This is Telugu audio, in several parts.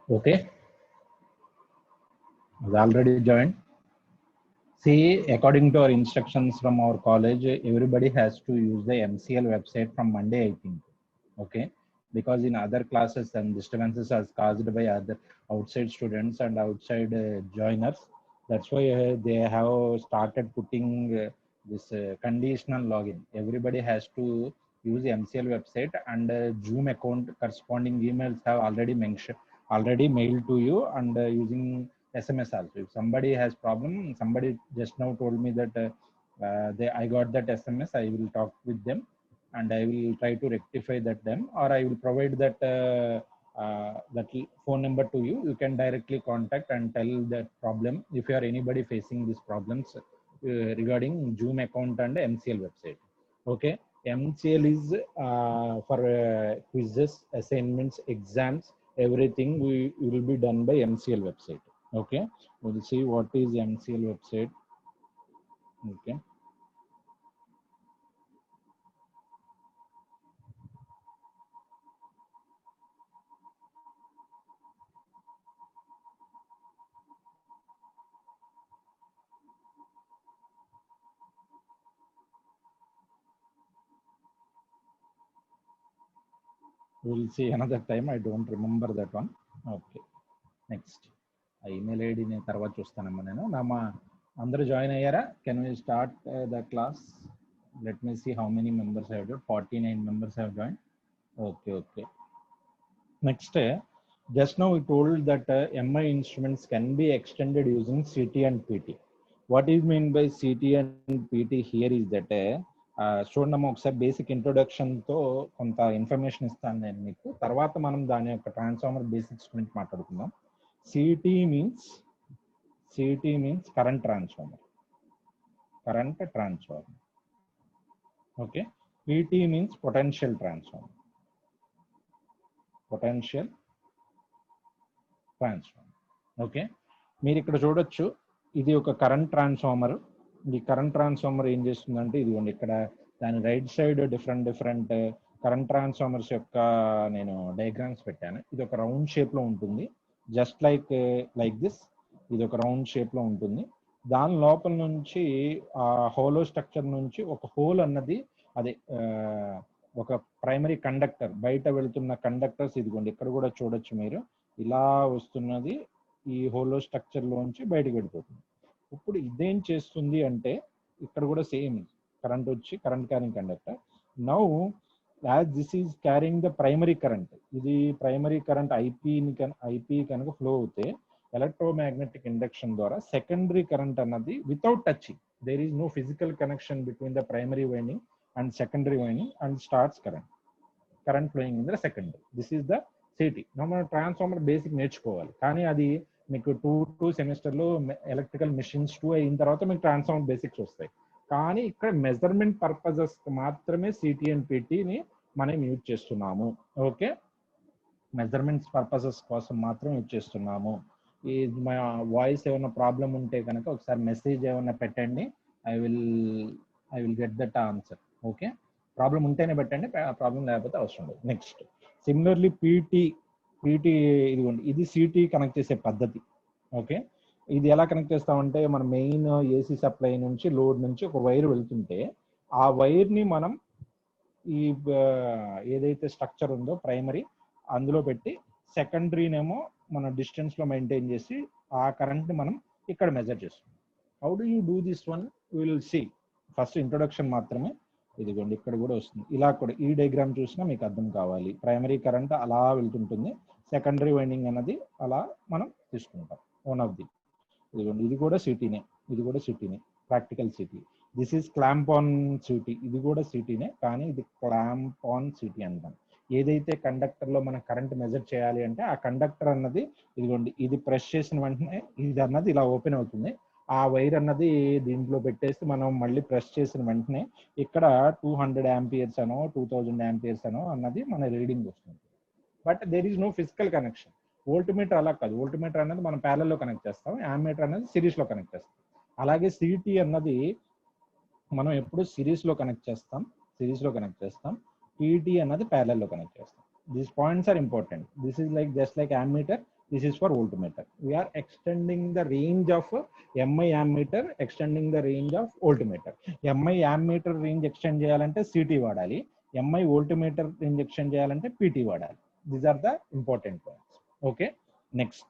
Okay, has already joined. See, according to our instructions from our college, everybody has to use the MCL website from Monday, I think. Okay, because in other classes and disturbances are caused by other outside students and outside joiners. That's why they have started putting this conditional login. Everybody has to use the MCL website, and Zoom account corresponding emails have already mailed to you, and using SMS also. If somebody has problem, somebody just now told me that I got that SMS. I will talk with them and I will try to rectify that them, or I will provide that that phone number to you. You can directly contact and tell that problem if you are anybody facing these problems regarding Zoom account and MCL website. Okay, MCL is for quizzes, assignments, exams, everything will be done by MCL website. Okay, we'll see what is MCL website. Okay. We'll see another time. I don't remember that one. Okay. Next. Email ID నేను తర్వాత చూస్తానమ్మా నేను అందరూ జాయిన్ అయ్యారా? Can we start the class? Let me see how many members have join. 49 members have joined. Okay. Next, just now we told that MI instruments can be extended using CT and PT. What is mean by CT and PT here is that చూడమ్మా ఒకసారి బేసిక్ ఇంట్రొడక్షన్తో కొంత ఇన్ఫర్మేషన్ ఇస్తాను నేను మీకు. తర్వాత మనం దాని యొక్క ట్రాన్స్ఫార్మర్ బేసిక్స్ గురించి మాట్లాడుకుందాం. CT means current transformer. Okay. PT means potential transformer. Okay, మీరు ఇక్కడ చూడొచ్చు, ఇది ఒక కరెంట్ ట్రాన్స్ఫార్మర్. ఈ కరెంట్ ట్రాన్స్ఫార్మర్ ఏం చేస్తుందంటే, ఇదిగోండి ఇక్కడ దాని right side different current transformers యొక్క నేను డయాగ్రామ్స్ పెట్టాను. ఇది ఒక రౌండ్ షేప్ లో ఉంటుంది, జస్ట్ లైక్ దిస్. ఇది ఒక రౌండ్ షేప్ లో ఉంటుంది. దాని లోపల నుంచి ఆ హోలో స్ట్రక్చర్ నుంచి ఒక హోల్ అన్నది అదే ఒక ప్రైమరీ కండక్టర్, బయట వెళ్తున్న కండక్టర్స్ ఇదిగోండి ఇక్కడ కూడా చూడొచ్చు మీరు, ఇలా వస్తున్నది ఈ హోలో స్ట్రక్చర్ లోంచి బయటకు వెళ్ళిపోతుంది. ఇప్పుడు ఇదేం చేస్తుంది అంటే, ఇక్కడ కూడా సేమ్ కరెంట్ వచ్చి current carrying conductor. Now as this is carrying the primary current, ఇది ప్రైమరీ కరెంట్ ఐపీ కనుక ఫ్లో అవుతే ఎలక్ట్రోమాగ్నెటిక్ ఇండక్షన్ ద్వారా సెకండరీ కరెంట్ అన్నది without touching, there is no physical connection between the primary winding and secondary winding, and starts current flowing in the secondary. This is the CT. Now మనం ట్రాన్స్ఫార్మర్ బేసిక్ నేర్చుకోవాలి, కానీ అది మీకు 2 సెమిస్టర్లో ఎలక్ట్రికల్ మెషిన్స్ 2 అయిన తర్వాత మీకు ట్రాన్స్ఫార్మర్ బేసిక్స్ వస్తాయి. కానీ ఇక్కడ మెజర్మెంట్ పర్పజెస్ మాత్రమే CT అండ్ PTని మనం యూజ్ చేస్తున్నాము. ఓకే, మెజర్మెంట్స్ పర్పసెస్ కోసం మాత్రం యూజ్ చేస్తున్నాము. ఈ మా వాయిస్ ఏమైనా ప్రాబ్లం ఉంటే కనుక ఒకసారి మెసేజ్ ఏమైనా పెట్టండి, I will get that answer. Okay, problem ఉంటేనే పెట్టండి, ప్రాబ్లం లేకపోతే అవసరం లేదు. నెక్స్ట్, సిమిలర్లీ పీటీ ఇదిగోండి, ఇది CT కనెక్ట్ చేసే పద్ధతి. ఓకే, ఇది ఎలా కనెక్ట్ చేస్తామంటే, మన మెయిన్ AC సప్లై నుంచి లోడ్ నుంచి ఒక వైర్ వెళ్తుంటే, ఆ వైర్ని మనం ఈ ఏదైతే స్ట్రక్చర్ ఉందో ప్రైమరీ అందులో పెట్టి, సెకండరీనేమో మన డిస్టెన్స్లో మెయింటైన్ చేసి ఆ కరెంట్ని మనం ఇక్కడ మెజర్ చేస్తాం. How do you do this one? Will see. First introduction మాత్రమే. ఇదిగోండి ఇక్కడ కూడా వస్తుంది, ఇలా కూడా ఈ డయాగ్రామ్ చూసినా మీకు అర్థం కావాలి. ప్రైమరీ కరెంట్ అలా వెళ్తుంటుంది, సెకండరీ వైండింగ్ అన్నది అలా మనం తీసుకుంటాం. వన్ ఆఫ్ ది ఇదిగోండి, ఇది కూడా సిటీనే, practical CT. This is clamp on CT, ఇది కూడా సిటీనే, కానీ ఇది క్లాంప్ ఆన్ సిటీ అంటాం. ఏదైతే కండక్టర్లో మనం కరెంట్ మెజర్ చేయాలి అంటే, ఆ కండక్టర్ అన్నది ఇదిగోండి, ఇది ప్రెస్ చేసిన వెంటనే ఇది అన్నది ఇలా ఓపెన్ అవుతుంది. ఆ వైర్ అన్నది దీంట్లో పెట్టేసి మనం మళ్ళీ ప్రెస్ చేసిన వెంటనే ఇక్కడ 200 amperes అనో 2000 amperes అనో అన్నది మన రీడింగ్ వస్తుంది. But there is no physical connection. Voltmeter అలా కాదు, వోల్ట్మీటర్ అనేది మనం ప్యారల్లో కనెక్ట్ చేస్తాం, యామ్మీటర్ అనేది సిరీస్లో కనెక్ట్ చేస్తాం. అలాగే CT అన్నది మనం ఎప్పుడు సిరీస్లో కనెక్ట్ చేస్తాం, PT అన్నది ప్యారల్లో కనెక్ట్ చేస్తాం. These points are important. This is just like ammeter, This is for voltmeter. We are extending the range of MI ammeter, extending the range of voltmeter. MI ammeter range extend చేయాలంటే CT వాడాలి, MI voltmeter range extend చేయాలంటే PT వాడాలి. These are the important points. Okay, next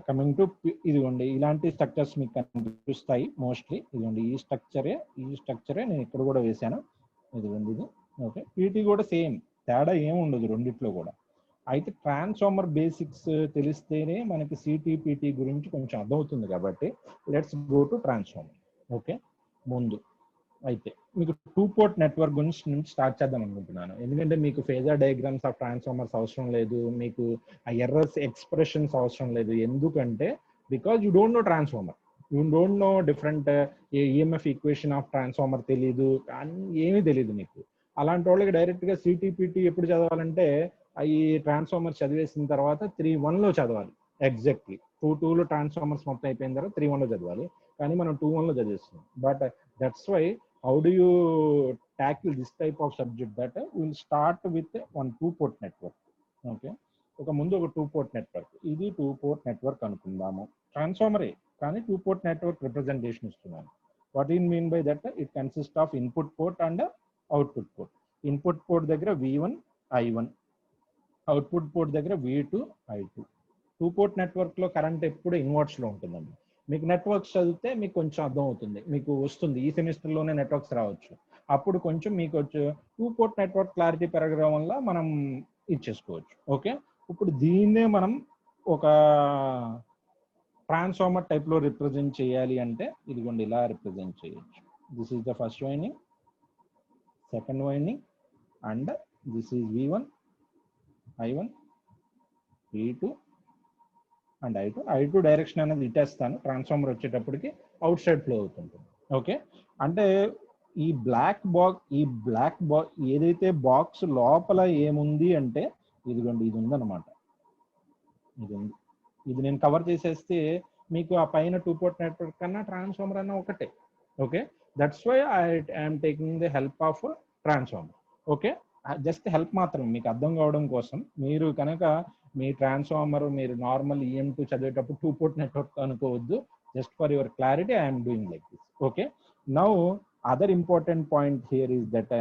coming to ఇదిగోండి ఇలాంటి స్ట్రక్చర్స్ మీకు కనిపిస్తాయి మోస్ట్లీ. ఇదిగోండి ఈ స్ట్రక్చరే నేను ఇక్కడ కూడా వేశాను. ఇదిగోండి ఇది. ఓకే, పీటీ కూడా సేమ్, తేడా ఏమి ఉండదు రెండిట్లో కూడా. అయితే ట్రాన్స్ఫార్మర్ బేసిక్స్ తెలిస్తేనే మనకి సిటీ పీటీ గురించి కొంచెం అర్థమవుతుంది. కాబట్టి let's go to transformer. Okay, ముందు అయితే మీకు 2 పోర్ట్ నెట్వర్క్ గురించి స్టార్ట్ చేద్దాం అనుకుంటున్నాను. ఎందుకంటే మీకు ఫేజర్ డయాగ్రామ్స్ ఆఫ్ ట్రాన్స్ఫార్మర్స్ అవసరం లేదు, మీకు ఆ ఎర్రర్స్ ఎక్స్ప్రెషన్స్ అవసరం లేదు. ఎందుకంటే because you don't know transformer, you don't know different EMF equation of transformer తెలీదు, ఏమీ తెలియదు మీకు. అలాంటి వాళ్ళకి డైరెక్ట్గా సిటీపీటీ ఎప్పుడు చదవాలంటే ఈ ట్రాన్స్ఫార్మర్ చదివేసిన తర్వాత 3.1లో చదవాలి. ఎగ్జాక్ట్లీ 2.2లో ట్రాన్స్ఫార్మర్స్ మొత్తం అయిపోయిన తర్వాత 3.1లో చదవాలి. కానీ మనం 2.1లో చదివేస్తున్నాం. But that's why how do you tackle this type of subject, that we'll start with one 2 port network. Okay, ఒక ముందు ఒక 2 port network. ఇది 2 port network అనుకుందాము. ట్రాన్స్ఫార్మరే కానీ 2 port network రిప్రజెంటేషన్ ఇస్తున్నాను. What you mean by that? It consist of input port and output port. Input port దగ్గర V1 I1, అవుట్పుట్ పోర్ట్ దగ్గర V2 I2. 2 port నెట్వర్క్ లో కరెంట్ ఎప్పుడు ఇన్వర్ట్స్ లో ఉంటుందండి. మీకు నెట్వర్క్స్ చదివితే మీకు కొంచెం అర్థం అవుతుంది, మీకు వస్తుంది. ఈ సెమిస్టర్లోనే నెట్వర్క్స్ రావచ్చు. అప్పుడు కొంచెం మీకు వచ్చి 2 పోర్ట్ నెట్వర్క్ క్లారిటీ పెరగడం వల్ల మనం ఇచ్చేసుకోవచ్చు. ఓకే, ఇప్పుడు దీన్నే మనం ఒక ట్రాన్స్ఫార్మర్ టైప్లో రిప్రజెంట్ చేయాలి అంటే ఇదిగోండి ఇలా రిప్రజెంట్ చేయొచ్చు. This is the first winding, second winding, and this is V1 I1, V2 and I2 direction అనేది ఇట్టేస్తాను. ట్రాన్స్ఫార్మర్ వచ్చేటప్పటికి అవుట్ సైడ్ ఫ్లో అవుతుంటుంది. ఓకే, అంటే ఈ బ్లాక్ బాక్స్ ఏదైతే బాక్స్ లోపల ఏముంది అంటే ఇదిగోండి ఇది ఉందన్నమాట. ఇది నేను కవర్ చేసేస్తే మీకు ఆ పైన 2 పోర్ట్ నెట్వర్క్ కన్నా ట్రాన్స్ఫార్మర్ అన్న ఒకటే. Okay, that's why I'm taking the help of transformer. Okay, just help మాత్రం మీకు అర్థం కావడం కోసం. మీరు కనుక మీ ట్రాన్స్ఫార్మర్ మీరు నార్మల్ EM2 చదివేటప్పుడు 2 పోర్ట్ నెట్వర్క్ అనుకోవద్దు. Just for your clarity I'm doing like this. Okay, now other important point here is that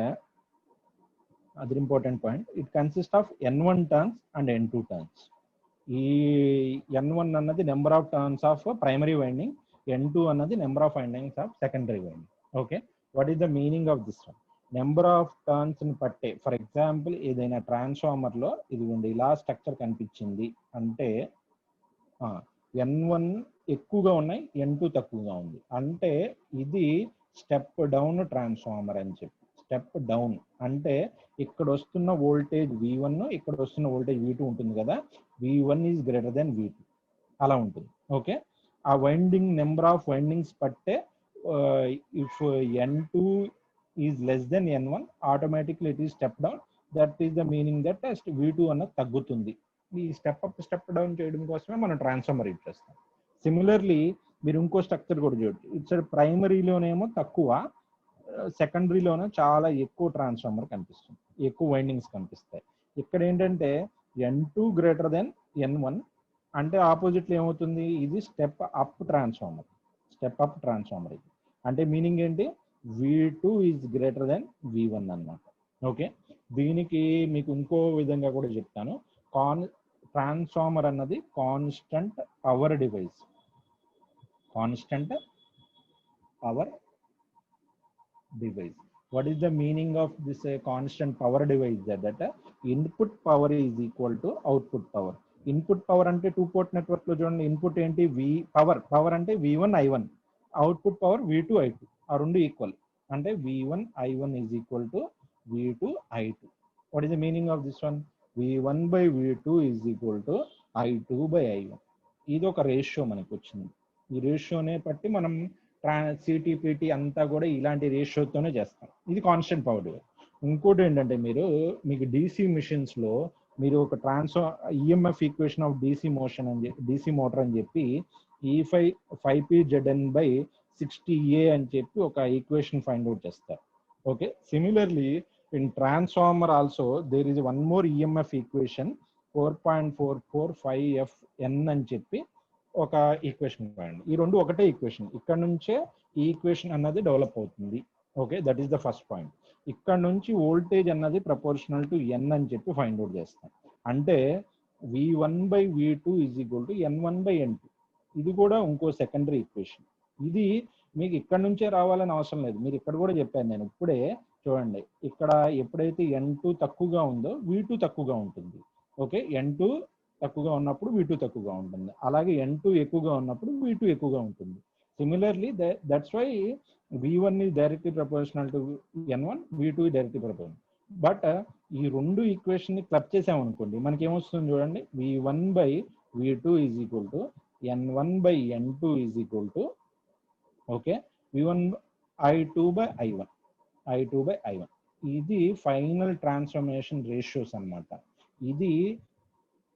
it consist of N1 turns and N2 turns. ఈ N1 అన్నది number of turns of primary winding, N2 అన్నది number of windings of secondary winding. Okay, what is the meaning of this one? Number of turns ని పట్టే, ఫర్ ఎగ్జాంపుల్ ఏదైనా ట్రాన్స్ఫార్మర్ లో ఇదిగోండి ఇలా స్ట్రక్చర్ కనిపించింది అంటే N1 ఎక్కువగా ఉన్నాయి, N2 తక్కువగా ఉంది అంటే ఇది స్టెప్ డౌన్ ట్రాన్స్ఫార్మర్ అని చెప్పి. స్టెప్ డౌన్ అంటే ఇక్కడ వస్తున్న వోల్టేజ్ V1, ఇక్కడ వస్తున్న వోల్టేజ్ V2 ఉంటుంది కదా, V1 is greater than V2 అలా ఉంటుంది. ఓకే, ఆ వైండింగ్ నెంబర్ ఆఫ్ వైండింగ్స్ పట్టే if N2 is less than N1, automatically it is step down. That is the meaning that V2 అన్నది తగ్గుతుంది. ఈ స్టెప్ అప్ స్టెప్ డౌన్ చేయడం కోసమే మనం ట్రాన్స్ఫార్మర్ యూజ్ చేస్తాం. సిమిలర్లీ మీరు ఇంకో స్ట్రక్చర్ కూడా చూడండి. ఇట్స్ ప్రైమరీలోనేమో తక్కువ, సెకండరీలోనే చాలా ఎక్కువ ట్రాన్స్ఫార్మర్ కనిపిస్తుంది, ఎక్కువ వైండింగ్స్ కనిపిస్తాయి. ఇక్కడ ఏంటంటే N2 గ్రేటర్ దెన్ N1 అంటే ఆపోజిట్లో ఏమవుతుంది, ఇది స్టెప్ అప్ ట్రాన్స్ఫార్మర్. ఇది అంటే మీనింగ్ ఏంటి, V2 is greater than V1 అన్నమాట. ఓకే, దీనికి మీకు ఇంకో విధంగా కూడా చెప్తాను. ట్రాన్స్ఫార్మర్ అన్నది constant power device. What is the meaning of this constant power device? That input power is equal to output power. Input power అంటే 2 పోర్ట్ నెట్వర్క్ లో చూడండి, ఇన్పుట్ ఏంటి పవర్ అంటే V1 I1, output power V2 I2. ఆ రెండు ఈక్వల్ అంటే V1 I1 is equal to V2 I2. What is the meaning of this one? V1 by V2 is equal to I2 by I1. ఇది ఒక రేషియో మనకు వచ్చింది. ఈ రేషియోనే బట్టి మనం సిటీపీటీ అంతా కూడా ఇలాంటి రేషియోతోనే చేస్తాం. ఇది కాన్స్టెంట్ పవర్ డివైస్. ఇంకోటి ఏంటంటే మీకు DC మిషన్స్ లో మీరు ఒక EMF equation of DC motor అని చెప్పి E5 by 60A అని చెప్పి ఒక ఈక్వేషన్ ఫైండ్ అవుట్ చేస్తారు. Okay, similarly in transformer also there is one more EMF equation 4.445FN అని చెప్పి ఒక ఈక్వేషన్ రాయండి. ఈ రెండు ఒకటే ఈక్వేషన్. ఇక్కడ నుంచే ఈ ఈక్వేషన్ అన్నది డెవలప్ అవుతుంది. Okay, that is the first point. ఇక్కడ నుంచి వోల్టేజ్ అన్నది ప్రపోర్షనల్ టు ఎన్ అని చెప్పి ఫైండ్ అవుట్ చేస్తాం. అంటే V1/V2 = N1/N2. ఇది కూడా ఇంకో సెకండరీ ఈక్వేషన్. ఇది మీకు ఇక్కడ నుంచే రావాలని అవసరం లేదు. మీరు ఇక్కడ కూడా చెప్పాను నేను ఇప్పుడే. చూడండి, ఇక్కడ ఎప్పుడైతే N2 తక్కువగా ఉందో V2 తక్కువగా ఉంటుంది. ఓకే, N2 తక్కువగా ఉన్నప్పుడు V2 తక్కువగా ఉంటుంది. అలాగే N2 ఎక్కువగా ఉన్నప్పుడు V2 ఎక్కువగా ఉంటుంది. Similarly that's why V1 is directly proportional to N1, V2 is directly proportional. But ఈ రెండు ఈక్వేషన్ ని క్లబ్ చేసామనుకోండి, మనకి ఏమొస్తుంది చూడండి. V1/V2 = N1/N2 okay, V1 I2/I1. ఇది ఫైనల్ ట్రాన్స్ఫర్మేషన్ రేషియోస్ అన్నమాట. ఇది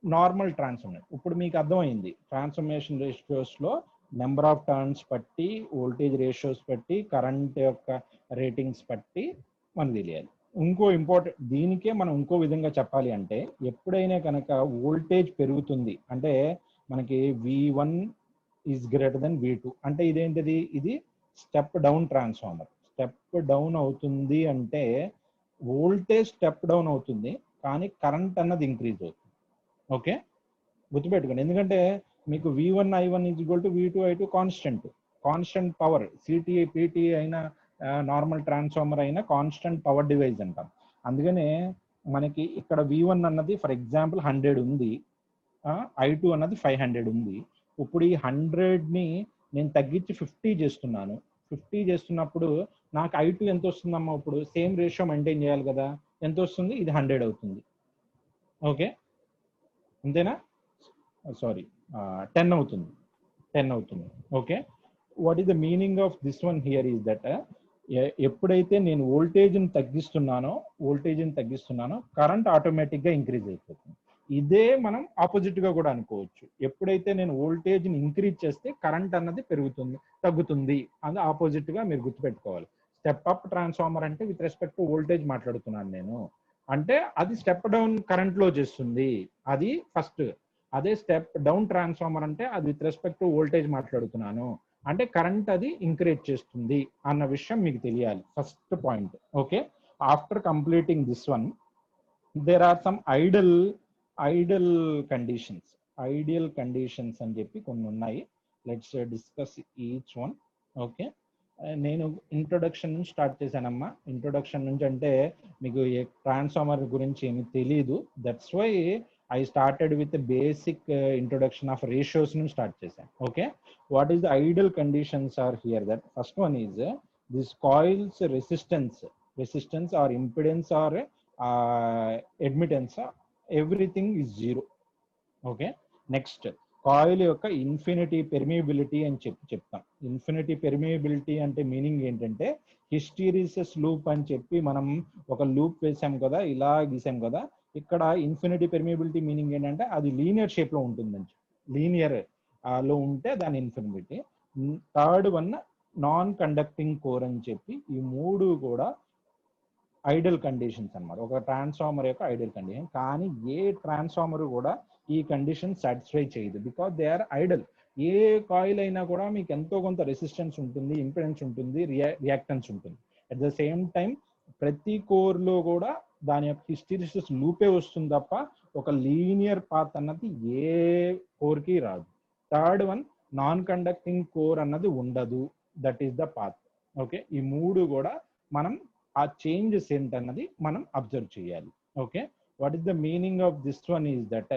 నార్మల్ ట్రాన్స్ఫర్మేషన్. ఇప్పుడు మీకు అర్థమైంది, ట్రాన్స్ఫర్మేషన్ రేషియోస్ లో నెంబర్ ఆఫ్ టర్న్స్ బట్టి, వోల్టేజ్ రేషియోస్ బట్టి, కరెంట్ యొక్క రేటింగ్స్ బట్టి మనకు తెలియాలి. ఇంకో ఇంపార్టెంట్, దీనికే మనం ఇంకో విధంగా చెప్పాలి అంటే, ఎప్పుడైనా కనుక వోల్టేజ్ పెరుగుతుంది అంటే మనకి V1 is greater than V2 అంటే ఇదేంటిది, ఇది step down transformer. Step down అవుతుంది అంటే వోల్టేజ్ స్టెప్ డౌన్ అవుతుంది, కానీ కరెంట్ అన్నది ఇంక్రీజ్ అవుతుంది. ఓకే, గుర్తుపెట్టుకోండి. ఎందుకంటే మీకు V1 I1 = V2 I2 constant power. City PT అయినా నార్మల్ ట్రాన్స్ఫార్మర్ అయినా కాన్స్టెంట్ పవర్ డివైస్ అంటాం. అందుకనే మనకి ఇక్కడ V1 అన్నది ఫర్ ఎగ్జాంపుల్ 100 ఉంది, I2 అన్నది 500 ఉంది. ఇప్పుడు ఈ 100ని నేను తగ్గించి 50 చేస్తున్నాను. 50 చేస్తున్నప్పుడు నాకు I2 ఎంత వస్తుందమ్మా? ఇప్పుడు సేమ్ రేషియో మెయింటైన్ చేయాలి కదా. ఎంత వస్తుంది? ఇది 100 అవుతుంది. ఓకే, అంతేనా? సారీ, 10 అవుతుంది. Okay, what is the meaning of this one here is that ఎప్పుడైతే నేను వోల్టేజ్ని తగ్గిస్తున్నానో కరెంట్ ఆటోమేటిక్గా ఇంక్రీజ్ అయిపోతుంది. ఇదే మనం ఆపోజిట్ గా కూడా అనుకోవచ్చు. ఎప్పుడైతే నేను వోల్టేజ్ని ఇంక్రీజ్ చేస్తే కరెంట్ అన్నది తగ్గుతుంది. అది ఆపోజిట్ గా మీరు గుర్తుపెట్టుకోవాలి. స్టెప్ అప్ ట్రాన్స్ఫార్మర్ అంటే విత్ రెస్పెక్ట్ టు వోల్టేజ్ మాట్లాడుతున్నాను నేను. అంటే అది స్టెప్ డౌన్ కరెంట్ లో చేస్తుంది, అది ఫస్ట్. అదే స్టెప్ డౌన్ ట్రాన్స్ఫార్మర్ అంటే అది విత్ రెస్పెక్ట్ టు వోల్టేజ్ మాట్లాడుతున్నాను, అంటే కరెంట్ అది ఇంక్రీజ్ చేస్తుంది అన్న విషయం మీకు తెలియాలి. First point. Okay, after completing this one, there are some ideal conditions అని చెప్పి కొన్ని ఉన్నాయి. Let's discuss each one. Okay, నేను ఇంట్రొడక్షన్ నుంచి స్టార్ట్ చేశానమ్మా. ఇంట్రొడక్షన్ నుంచి అంటే మీకు ట్రాన్స్ఫార్మర్ గురించి ఏమి తెలీదు, that's why I started with basic introduction of ratios నుంచి స్టార్ట్ చేశాను. Okay, what is the ideal conditions are here that first one is this coils resistance or impedance or admittance, everything is 0. Okay, next coil యొక్క ఇన్ఫినిటీ పెర్మియబిలిటీ అని చెప్తాం. ఇన్ఫినిటీ పెర్మియబిలిటీ అంటే మీనింగ్ ఏంటంటే హిస్టీరిసిస్ లూప్ అని చెప్పి మనం ఒక లూప్ వేసాం కదా, ఇలా గీసాం కదా. ఇక్కడ ఇన్ఫినిటీ పెర్మియబిలిటీ మీనింగ్ ఏంటంటే అది లీనియర్ షేప్ లో ఉంటుందని చెప్పి, లీనియర్ లో ఉంటే దాని infinity. Third one non conducting core అని చెప్పి, ఈ మూడు కూడా ఐడియల్ కండిషన్స్ అన్నమాట. ఒక ట్రాన్స్ఫార్మర్ యొక్క ఐడియల్ కండిషన్. కానీ ఏ ట్రాన్స్ఫార్మర్ కూడా ఈ కండిషన్ సాటిస్ఫై చేయదు, బికాస్ దే ఆర్ ఐడియల్. ఏ కాయిల్ అయినా కూడా మీకు ఎంతో కొంత రెసిస్టెన్స్ ఉంటుంది, ఇంపిడెన్స్ ఉంటుంది, రియాక్టెన్స్ ఉంటుంది. అట్ ద సేమ్ టైం ప్రతి కోర్ లో కూడా దాని యొక్క హిస్టెరిసిస్ లూపే వస్తుంది తప్ప ఒక లీనియర్ పాత్ అన్నది ఏ కోర్ కి రాదు. Third one non conducting core అన్నది ఉండదు, that is the path. Okay, ఈ మూడు కూడా మనం ఆ చేంజెస్ ఏంటన్నది మనం అబ్జర్వ్ చేయాలి. Okay, what is the meaning of this one is that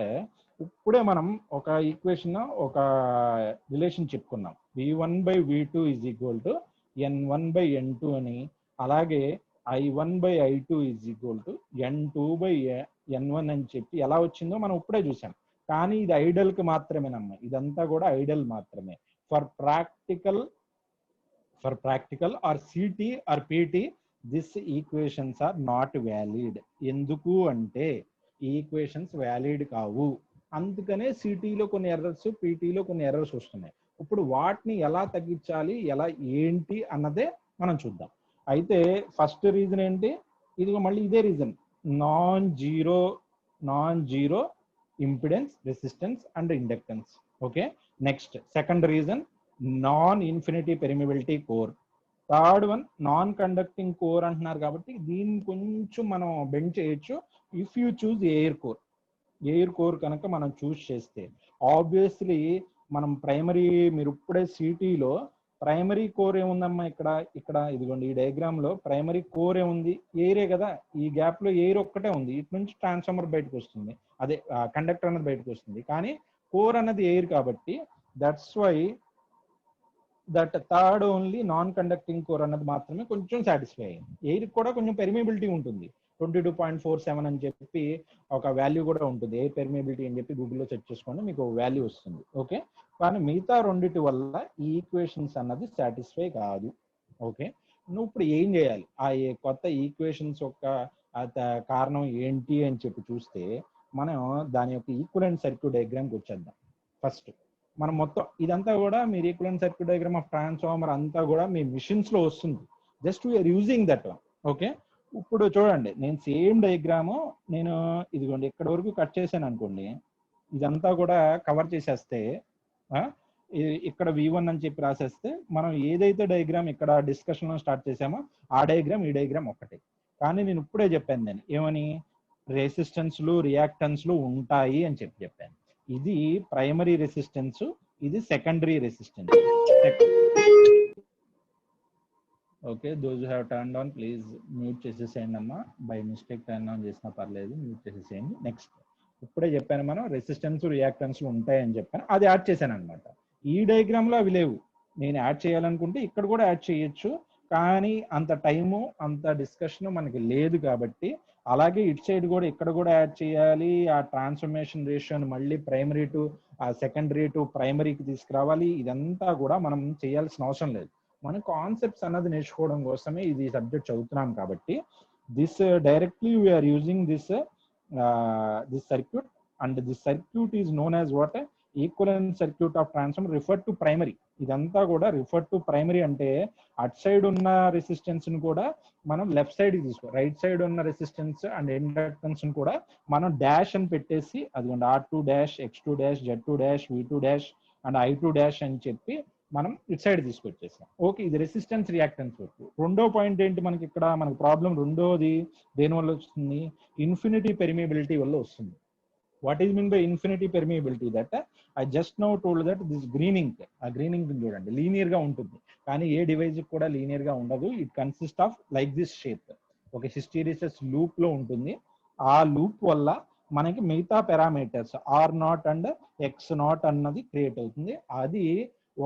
ఇప్పుడే మనం ఒక ఈక్వేషన్, ఒక రిలేషన్ చెప్పుకున్నాం. V1/V2 = N1/N2 అని, అలాగే I1/I2 = N2/N1 అని చెప్పి ఎలా వచ్చిందో మనం ఇప్పుడే చూసాం. కానీ ఇది ఐడియల్ కి మాత్రమేనమ్మా, ఇదంతా కూడా ఐడియల్ మాత్రమే. For practical or CT or PT this equations are not valid. ఎందుకు అంటే ఈ ఈక్వేషన్స్ వ్యాలిడ్ కావు. అందుకనే సిటీలో కొన్ని ఎర్రర్స్, పీటీలో కొన్ని ఎర్రర్స్ వస్తున్నాయి. ఇప్పుడు వాటిని ఎలా తగ్గించాలి, ఎలా ఏంటి అన్నదే మనం చూద్దాం. అయితే ఫస్ట్ రీజన్ ఏంటి? ఇదిగో మళ్ళీ ఇదే reason, non zero impedance, resistance and inductance. Okay, next second reason, non-infinity permeability core. Third one non conducting core అంటున్నారు కాబట్టి దీన్ని కొంచెం మనం బెండ్ చేయొచ్చు. If you choose air core కనుక మనం చూస్ చేస్తే ఆబ్వియస్లీ మనం ప్రైమరీ, మీరు ఇప్పుడే సిటీలో ప్రైమరీ కోర్ ఏముందమ్మా ఇక్కడ ఇదిగోండి ఈ డయాగ్రామ్ లో ప్రైమరీ కోర్ ఏముంది, ఎయిరే కదా. ఈ గ్యాప్ లో ఎయిర్ ఒక్కటే ఉంది, ఇటు నుంచి ట్రాన్స్ఫార్మర్ బయటకు వస్తుంది, అదే కండక్టర్ అనేది బయటకు వస్తుంది. కానీ కోర్ అన్నది ఎయిర్ కాబట్టి that's why that third only non conducting core అన్నది మాత్రమే కొంచెం సాటిస్ఫై అయింది. ఎయిర్ కూడా కొంచెం పెర్మియబిలిటీ ఉంటుంది, 22.47 అని చెప్పి ఒక వాల్యూ కూడా ఉంటుంది. ఎయిర్ పెర్మియబిలిటీ అని చెప్పి గూగుల్లో సెర్చ్ చేసుకోండి, మీకు వాల్యూ వస్తుంది. ఓకే, కానీ మిగతా రెండిటి వల్ల ఈ ఈక్వేషన్స్ అన్నది సాటిస్ఫై కాదు. ఓకే, నువ్వు ఇప్పుడు ఏం చేయాలి, ఆ కొత్త ఈక్వేషన్స్ యొక్క కారణం ఏంటి అని చెప్పి చూస్తే మనం దాని యొక్క ఈక్వలెంట్ సర్క్యూట్ డయాగ్రామ్కి వచ్చేద్దాం. ఫస్ట్ మనం మొత్తం ఇదంతా కూడా మీరు equivalent circuit diagram of transformer అంతా కూడా మీ మిషన్స్ లో వస్తుంది, just we're using that one. Okay, ఇప్పుడు చూడండి నేను సేమ్ డయాగ్రాము నేను ఇదిగోండి ఇక్కడ వరకు కట్ చేశాను అనుకోండి, ఇదంతా కూడా కవర్ చేసేస్తే ఇక్కడ V1 అని చెప్పి రాసేస్తే మనం ఏదైతే డయాగ్రామ్ ఇక్కడ డిస్కషన్ లో స్టార్ట్ చేసామో ఆ డయాగ్రామ్ ఈ డయాగ్రామ్ ఒక్కటే. కానీ నేను ఇప్పుడే చెప్పాను నేను ఏమని, రెసిస్టెన్స్లు రియాక్టెన్స్లు ఉంటాయి అని చెప్పాను. ఇది ప్రైమరీ రెసిస్టెన్స్, ఇది secondary resistance. Okay, those who have turned on please mute చేసేసేయండి అమ్మా, బై మిస్టేక్ టర్న్ ఆన్ చేసినా పర్లేదు, మ్యూట్ చేసేసేయండి. నెక్స్ట్ ఇప్పుడే చెప్పాను మనం రెసిస్టెన్స్ రియాక్టెన్స్లు ఉంటాయని చెప్పాను, అది యాడ్ చేశాను అనమాట. ఈ డయాగ్రామ్ లో అవి లేవు, నేను యాడ్ చేయాలనుకుంటే ఇక్కడ కూడా యాడ్ చేయొచ్చు, కానీ అంత టైము అంత డిస్కషన్ మనకి లేదు కాబట్టి అలాగే ఇటు సైడ్ కూడా ఇక్కడ కూడా యాడ్ చేయాలి. ఆ ట్రాన్స్ఫర్మేషన్ రేషియోని మళ్ళీ ప్రైమరీ టు సెకండరీ టు ప్రైమరీకి తీసుకురావాలి. ఇదంతా కూడా మనం చేయాల్సిన అవసరం లేదు, మన కాన్సెప్ట్స్ అన్నది నేర్చుకోవడం కోసమే ఇది సబ్జెక్ట్ చదువుతున్నాం కాబట్టి this directly we are using this circuit and this circuit is known as what equivalent circuit of transformer refer to primary. ఇదంతా కూడా రిఫర్ టు ప్రైమరీ అంటే అట్ సైడ్ ఉన్న రెసిస్టెన్స్ ని కూడా మనం లెఫ్ట్ సైడ్ తీసుకో, రైట్ సైడ్ ఉన్న రెసిస్టెన్స్ అండ్ ఇండక్టెన్స్ కూడా మనం డాష్ అని పెట్టేసి అదిగోండి R2 dash X2 dash Z2 dash V2 dash and I2 dash అని చెప్పి మనం ఇటు సైడ్ తీసుకొచ్చేసాం. ఓకే, ఇది రెసిస్టెన్స్ రియాక్టెన్స్ వరకు. రెండో పాయింట్ ఏంటి మనకి ఇక్కడ మనకి ప్రాబ్లం, రెండోది దేని వల్ల వస్తుంది, ఇన్ఫినిటీ పెర్మియబిలిటీ వల్ల వస్తుంది. What is mean by infinity permeability? That I just now told that this greening, ఆ గ్రీనింగ్ చూడండి లీనియర్ గా ఉంటుంది, కానీ ఏ డివైస్ కూడా లీనియర్ గా ఉండదు. It consist of like this shape, ఒక హిస్టీరిసిస్ లూప్ లో ఉంటుంది. ఆ లూప్ వల్ల మనకి మిగతా పారామీటర్స్ R0 అండ్ X0 అన్నది క్రియేట్ అవుతుంది. అది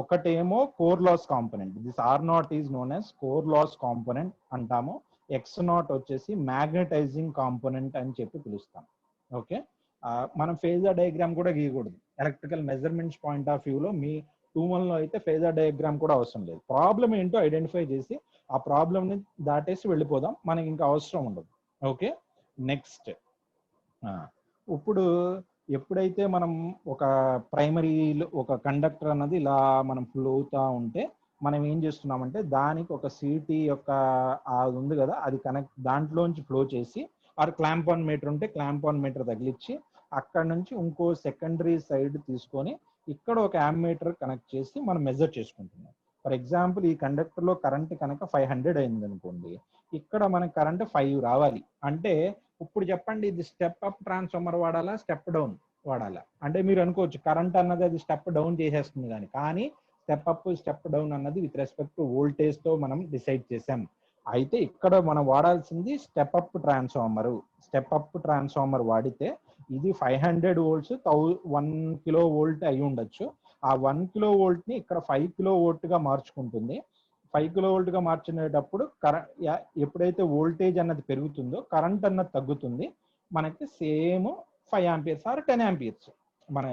ఒకటేమో core loss component, this R0 is known as core loss component అంటాము, X0 వచ్చేసి మ్యాగ్నెటైజింగ్ కాంపోనెంట్ అని చెప్పి పిలుస్తాం. ఓకే, మనం ఫేజర్ డయాగ్రామ్ కూడా గీయకూడదు. ఎలక్ట్రికల్ మెజర్మెంట్స్ పాయింట్ ఆఫ్ వ్యూలో మీ 2-1 లో అయితే ఫేజర్ డయాగ్రామ్ కూడా అవసరం లేదు. ప్రాబ్లం ఏంటో ఐడెంటిఫై చేసి ఆ ప్రాబ్లమ్ని దాటేసి వెళ్ళిపోదాం, మనకి ఇంకా అవసరం ఉండదు. ఓకే, నెక్స్ట్ ఇప్పుడు ఎప్పుడైతే మనం ఒక ప్రైమరీలో ఒక కండక్టర్ అన్నది ఇలా మనం ఫ్లో అవుతా ఉంటే మనం ఏం చేస్తున్నామంటే దానికి ఒక సిటీ యొక్క అది ఉంది కదా, అది కనెక్ట్ దాంట్లోంచి ఫ్లో చేసి ఆర్ క్లాంప్ ఆన్ మీటర్ ఉంటే క్లాంప్ ఆన్ మీటర్ తగిలిచ్చి అక్కడ నుంచి ఇంకో సెకండరీ సైడ్ తీసుకొని ఇక్కడ ఒక యామ్మీటర్ కనెక్ట్ చేసి మనం మెజర్ చేసుకుంటున్నాం. ఫర్ ఎగ్జాంపుల్ ఈ కండక్టర్ లో కరెంట్ కనుక 500 అయింది అనుకోండి, ఇక్కడ మనకి కరెంట్ 5 రావాలి అంటే ఇప్పుడు చెప్పండి ఇది స్టెప్ అప్ ట్రాన్స్ఫార్మర్ వాడాలా స్టెప్ డౌన్ వాడాలా అంటే మీరు అనుకోవచ్చు కరెంట్ అన్నది అది స్టెప్ డౌన్ చేసేస్తుంది కానీ స్టెప్ అప్ స్టెప్ డౌన్ అన్నది విత్ రెస్పెక్ట్ టు వోల్టేజ్ తో మనం డిసైడ్ చేసాం. అయితే ఇక్కడ మనం వాడాల్సింది step up transformer. Step up transformer వాడితే ఇది 500 volts 1 kV అయి ఉండొచ్చు. ఆ 1 kV ని ఇక్కడ 5 kV గా మార్చుకుంటుంది. 5 kV గా మార్చుకునేటప్పుడు ఎప్పుడైతే వోల్టేజ్ అన్నది పెరుగుతుందో కరెంట్ అన్నది తగ్గుతుంది. మనకి సేమ్ 5 amperes ఆర్ 10 amperes మన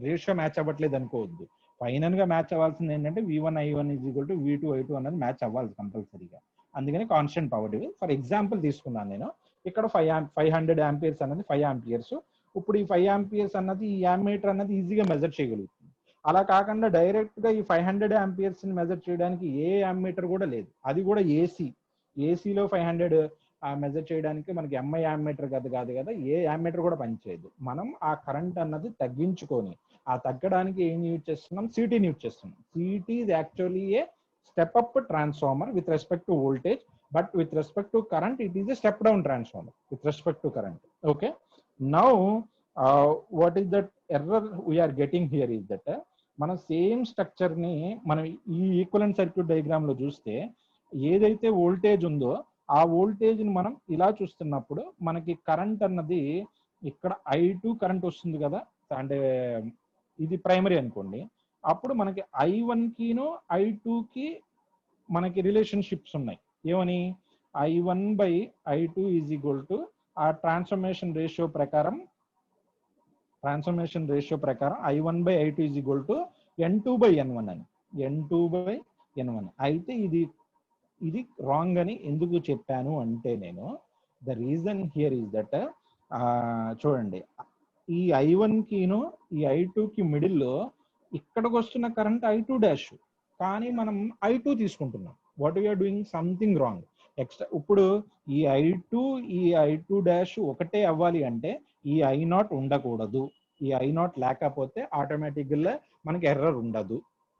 రేషియో మ్యాచ్ అవ్వట్లేదు అనుకోవద్దు. ఫైనల్ గా మ్యాచ్ అవ్వాల్సింది ఏంటంటే V1 I1 = V2 I2 అన్నది మ్యాచ్ అవ్వాలి కంపల్సరీగా. అందుకని constant power division. For example తీసుకున్నాను నేను ఇక్కడ 500 amperes అన్నది 5 amperes. ఇప్పుడు ఈ 5 amperes అన్నది ఈ యామ్మీటర్ అన్నది ఈజీగా మెజర్ చేయగలుగుతుంది. అలా కాకుండా డైరెక్ట్ గా ఈ 500 amperes ని మెజర్ చేయడానికి ఏ యామ్మీటర్ కూడా లేదు, అది కూడా ఏసీలో 500 మెజర్ చేయడానికి మనకి ఎంఐ యామ్మీటర్ కాదు కదా, ఏ యామ్మీటర్ కూడా పనిచేయదు. మనం ఆ కరెంట్ అన్నది తగ్గించుకొని ఆ తగ్గడానికి ఏం యూజ్ చేస్తున్నాం, సిటీని యూజ్ చేస్తున్నాం. City is actually a step up transformer with respect to voltage, but with respect to current it is a step down transformer with respect to current. Okay, now what is that error we are getting here is that మనం సేమ్ స్ట్రక్చర్ ని మనం ఈ ఈక్వలెంట్ సర్క్యూట్ డయాగ్రామ్ లో చూస్తే ఏదైతే వోల్టేజ్ ఉందో ఆ వోల్టేజ్ ని మనం ఇలా చూస్తున్నప్పుడు మనకి కరెంట్ అన్నది ఇక్కడ I2 కరెంట్ వస్తుంది కదా, అంటే ఇది ప్రైమరీ అనుకోండి. అప్పుడు మనకి I1 కిను I2 కి మనకి రిలేషన్షిప్స్ ఉన్నాయి. ఏమని, I1/I2 ఈజ్ ఈక్వల్ టు ఆ ట్రాన్స్ఫర్మేషన్ రేషియో ప్రకారం I1/I2 is equal to N2/N1 అని, N2/N1. అయితే ఇది రాంగ్ అని ఎందుకు చెప్పాను అంటే, నేను the reason here is that చూడండి, ఈ I1 కిను ఈ I2 కి మిడిల్లో ఇక్కడికి వస్తున్న కరెంట్ I2 డాష్, కానీ మనం I2 తీసుకుంటున్నాం. What we are doing something wrong. Extra ఇప్పుడు ఈ I2 డాష్ ఒకటే అవ్వాలి అంటే ఈ I0 ఉండకూడదు. ఈ I0 లేకపోతే ఆటోమేటిక్గా మనకి ఎర్రర్ ఉండదు.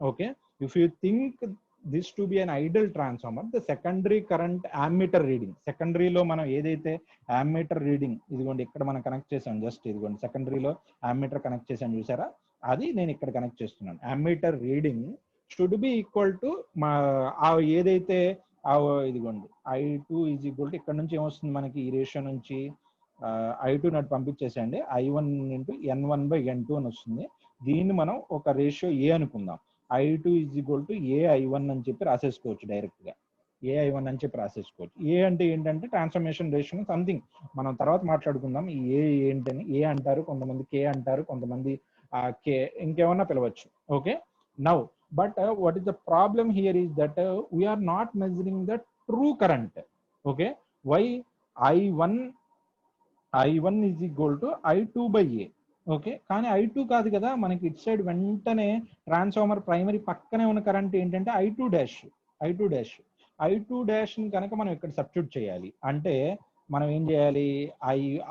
Okay, if you think this to be an ideal transformer, the secondary current ammeter reading, సెకండరీలో మనం ఏదైతే యామ్మీటర్ రీడింగ్, ఇదిగోండి ఇక్కడ మనం కనెక్ట్ చేసాం, జస్ట్ ఇదిగోండి సెకండరీలో యామ్మీటర్ కనెక్ట్ చేసాం చూసారా, అది నేను ఇక్కడ కనెక్ట్ చేస్తున్నాను. Ammeter reading should be equal to మా ఏదైతే ఇదిగోండి I2 ఈజ్ ఈక్వల్ టు, ఇక్కడ నుంచి ఏమొస్తుంది మనకి ఈ రేషియో నుంచి I2 నటు పంపించేసేయండి, I1 ఇంటూ N1/N2 అని వస్తుంది. దీన్ని మనం ఒక రేషియో A అనుకుందాం. I2 is equal to AI1 అని చెప్పి రాసేసుకోవచ్చు, డైరెక్ట్ గా AI1 అని చెప్పి రాసేసుకోవచ్చు. ఏ అంటే ఏంటంటే ట్రాన్స్ఫర్మేషన్ రేషియో సంథింగ్, మనం తర్వాత మాట్లాడుకుందాం. ఈ ఏ ఏంటని, ఏ అంటారు కొంతమంది, కే అంటారు కొంతమంది, కే ఇంకేమన్నా పిలవచ్చు. Okay, now but what is the problem here is that we are not measuring the true current. Okay, why I1 is equal to I2/A. Okay, కానీ I2 కాదు కదా మనకి, ఇట్ సైడ్ వెంటనే ట్రాన్స్ఫార్మర్ ప్రైమరీ పక్కనే ఉన్న కరెంట్ ఏంటంటే I2 డాష్ కనుక మనం ఇక్కడ సబ్స్టిట్యూట్ చేయాలి అంటే మనం ఏం చేయాలి,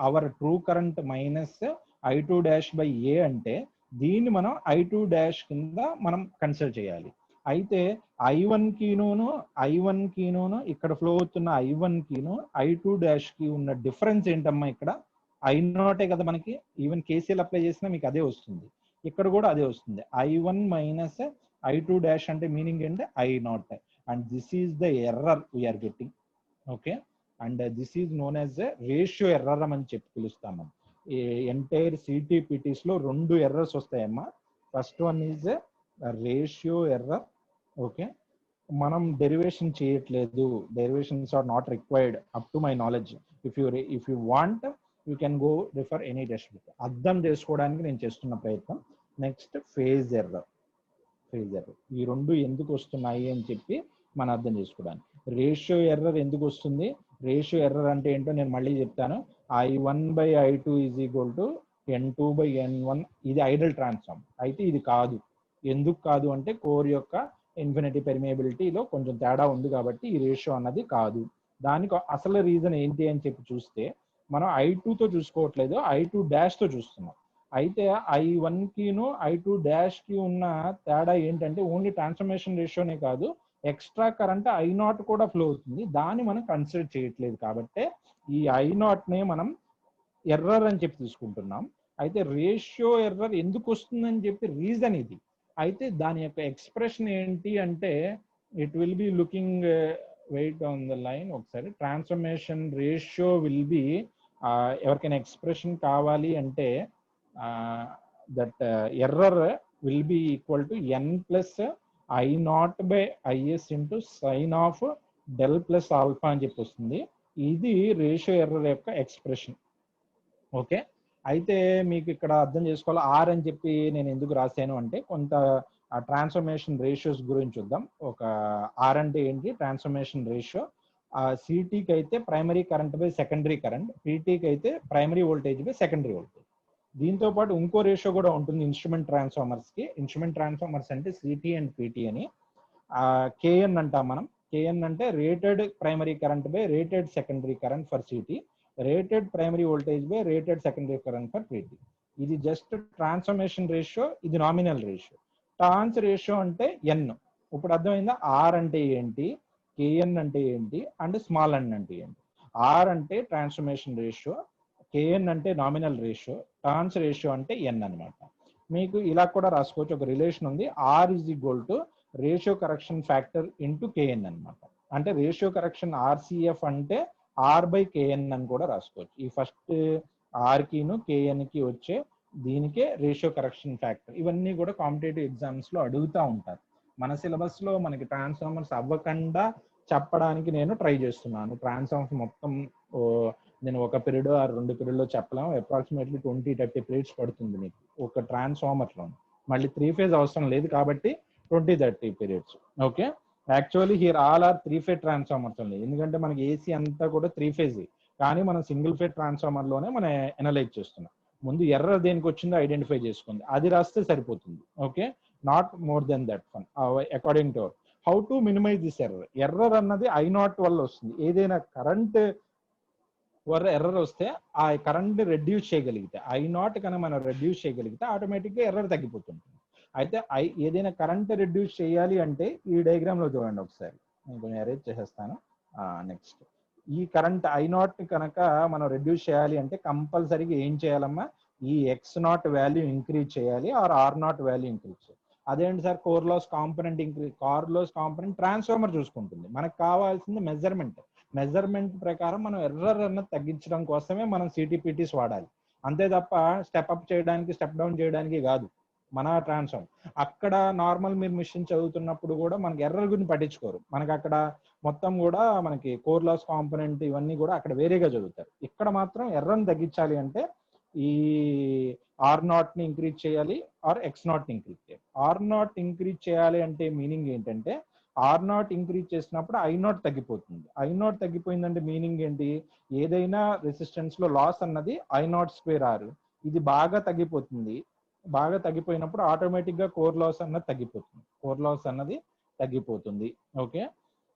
hour true current minus I2 డాష్/A అంటే దీన్ని మనం I2 డాష్ కింద మనం కన్సిడర్ చేయాలి. అయితే I1 కిను ఇక్కడ ఫ్లో అవుతున్న I1 కిను I2 డాష్ కి ఉన్న డిఫరెన్స్ ఏంటమ్మా, ఇక్కడ I0 కదా మనకి, ఈవెన్ KCL అప్లై చేసినా మీకు అదే వస్తుంది, ఇక్కడ కూడా అదే వస్తుంది. I1 మైనస్ I2 డాష్ అంటే మీనింగ్ ఏంటి, I0, and this is the error we're getting. Okay, and this is known as ratio error అని చెప్పి పిలుస్తాము. ఎంటైర్ CTPTs లో 2 ఎర్రర్స్ వస్తాయమ్మా. First one is ratio error. Okay, మనం డెరివేషన్ చేయట్లేదు, derivations are not required up to my knowledge. If you want you can go refer any text book. అర్థం చేసుకోవడానికి నేను చేస్తున్న ప్రయత్నం. Next phase error. ఈ 2 ఎందుకు వస్తున్నాయి అని చెప్పి మనం అర్థం చేసుకోవడానికి. రేషియో ఎర్రర్ ఎందుకు వస్తుంది, రేషియో ఎర్రర్ అంటే ఏంటో నేను మళ్ళీ చెప్తాను. I1/I2 is equal to N2/N1. ఇది ఐడల్ ట్రాన్స్ఫార్మ్. అయితే ఇది కాదు. ఎందుకు కాదు అంటే కోర్ యొక్క ఇన్ఫినిటీ పెర్మియబిలిటీలో కొంచెం తేడా ఉంది కాబట్టి ఈ రేషియో అన్నది కాదు. దానికి అసలు రీజన్ ఏంటి అని చెప్పి చూస్తే మనం I2తో చూసుకోవట్లేదు, I2 డాష్తో చూస్తున్నాం. అయితే I1 కిను I2 డాష్ కి ఉన్న తేడా ఏంటంటే ఓన్లీ ట్రాన్స్ఫర్మేషన్ రేషియోనే కాదు, ఎక్స్ట్రా కరెంట్ I0 కూడా ఫ్లో అవుతుంది, దాన్ని మనం కన్సిడర్ చేయట్లేదు. కాబట్టి ఈ I0నే మనం ఎర్రర్ అని చెప్పి తీసుకుంటున్నాం. అయితే రేషియో ఎర్రర్ ఎందుకు వస్తుందని చెప్పి రీజన్ ఇది. అయితే దాని యొక్క ఎక్స్ప్రెషన్ ఏంటి అంటే it will be looking, wait on the line ఒకసారి. ట్రాన్స్ఫర్మేషన్ రేషియో విల్ బి, ఎవరికైనా ఎక్స్ప్రెషన్ కావాలి అంటే that error will be equal to N plus I0/IS into sine of del plus alpha అని చెప్పి వస్తుంది. ఇది రేషియో ఎర్రర్ యొక్క ఎక్స్ప్రెషన్. ఓకే, అయితే మీకు ఇక్కడ అర్థం చేసుకోవాలి R అని చెప్పి నేను ఎందుకు రాశాను అంటే కొంత ట్రాన్స్ఫర్మేషన్ రేషియోస్ గురించి చూద్దాం. ఒక R అంటే ఏంటి, ట్రాన్స్ఫర్మేషన్ రేషియో. CTకి అయితే primary current by secondary current, PTకి అయితే primary voltage by secondary voltage. దీంతో పాటు ఇంకో రేషియో కూడా ఉంటుంది ఇన్స్ట్రుమెంట్ ట్రాన్స్ఫార్మర్స్ కి. ఇన్స్ట్రుమెంట్ ట్రాన్స్ఫార్మర్స్ అంటే CT అండ్ PT అని. KN అంటాం మనం. KN అంటే rated primary current by rated secondary current for CT, rated primary voltage by rated secondary current for PT. ఇది జస్ట్ ట్రాన్స్ఫర్మేషన్ రేషియో, ఇది నామినల్ రేషియో. టర్న్స్ రేషియో అంటే N. ఇప్పుడు అర్థమైందా? R అంటే ఏంటి, KN అంటే ఏంటి, అండ్ స్మాల్ n అంటే ఏంటి. R అంటే ట్రాన్స్ఫర్మేషన్ రేషియో, KN అంటే నామినల్ రేషియో, టర్న్స్ రేషియో అంటే N అనమాట. మీకు ఇలా కూడా రాసుకోవచ్చు, ఒక రిలేషన్ ఉంది, R is equal to ratio correction factor into KN అనమాట. అంటే రేషియో కరెక్షన్ RCF అంటే R బై KN అని కూడా రాసుకోవచ్చు. ఈ ఫస్ట్ R కిను KN కి వచ్చే దీనికే రేషియో కరెక్షన్ ఫ్యాక్టర్. ఇవన్నీ కూడా కాంపిటేటివ్ ఎగ్జామ్స్ లో అడుగుతూ ఉంటారు. మన సిలబస్ లో మనకి ట్రాన్స్ఫార్మర్స్ అవ్వకుండా చెప్పడానికి నేను ట్రై చేస్తున్నాను. ట్రాన్స్ఫార్మర్స్ మొత్తం నేను ఒక పీరియడ్ ఆ 2 పీరియడ్లో చెప్పలేము. అప్రాక్సిమేట్లీ 20-30 పీరియడ్స్ పడుతుంది మీకు ఒక ట్రాన్స్ఫార్మర్లో. మళ్ళీ 3 ఫేజ్ అవసరం లేదు కాబట్టి 20-30 periods. Okay, actually here all are 3 phase transformers ఉంది. ఎందుకంటే మనకి ఏసీ అంతా కూడా 3 ఫేజ్, కానీ మనం సింగిల్ ఫేజ్ ట్రాన్స్ఫార్మర్ లోనే మనం అనలైజ్ చేస్తున్నాం. ముందు ఎర్రర్ దేనికి వచ్చిందో ఐడెంటిఫై చేసుకోండి, అది రాస్తే సరిపోతుంది. Okay, not more than that one according to how to minimize this error. Error అన్నది I0 వల్ల వస్తుంది. ఏదైనా కరెంట్ ఎర్రర్ వస్తే ఆ కరెంట్ రెడ్యూస్ చేయగలిగితే, I0 కన్నా మనం రెడ్యూస్ చేయగలిగితే ఆటోమేటిక్గా ఎర్రర్ తగ్గిపోతుంది. అయితే ఏదైనా కరెంట్ రెడ్యూస్ చేయాలి అంటే ఈ డయాగ్రామ్ లో చూడండి ఒకసారి, నేను కొంచెం అరేంజ్ చేసేస్తాను. నెక్స్ట్, ఈ కరెంట్ I0 కనుక మనం రెడ్యూస్ చేయాలి అంటే కంపల్సరీగా ఏం చేయాలమ్మా, ఈ X0 వాల్యూ ఇంక్రీజ్ చేయాలి ఆర్ R0 వాల్యూ ఇంక్రీజ్ చేయాలి. అదేంటి sir, core loss component increase. Core loss component transformer చూసుకుంటుంది. మనకు కావాల్సింది మెజర్మెంట్. మెజర్మెంట్ ప్రకారం మనం ఎర్రర్ అన్నది తగ్గించడం కోసమే మనం CTPTs వాడాలి. అంతే తప్ప స్టెప్ అప్ చేయడానికి స్టెప్ డౌన్ చేయడానికి కాదు మన ట్రాన్స్ఫార్మర్. అక్కడ నార్మల్ మీరు మిషన్ చదువుతున్నప్పుడు కూడా మనకి ఎర్రర్ గురించి పట్టించుకోరు. మనకి అక్కడ మొత్తం కూడా మనకి కోర్ లాస్ కాంపోనెంట్ ఇవన్నీ కూడా అక్కడ వేరేగా చదువుతారు. ఇక్కడ మాత్రం ఎర్రర్ని తగ్గించాలి అంటే ఈ R0 ని ఇంక్రీజ్ చేయాలి ఆర్ X0 ని ఇంక్రీజ్ చేయాలి. R0 ఇంక్రీజ్ చేయాలి అంటే మీనింగ్ ఏంటంటే, R0 ఇంక్రీజ్ చేసినప్పుడు I0 తగ్గిపోతుంది. I0 తగ్గిపోయిందంటే మీనింగ్ ఏంటి, ఏదైనా రెసిస్టెన్స్ లో లాస్ అన్నది I0² R, ఇది బాగా తగ్గిపోతుంది. బాగా తగ్గిపోయినప్పుడు ఆటోమేటిక్ గా కోర్ లాస్ అన్నది తగ్గిపోతుంది. కోర్ లాస్ అన్నది తగ్గిపోతుంది. ఓకే,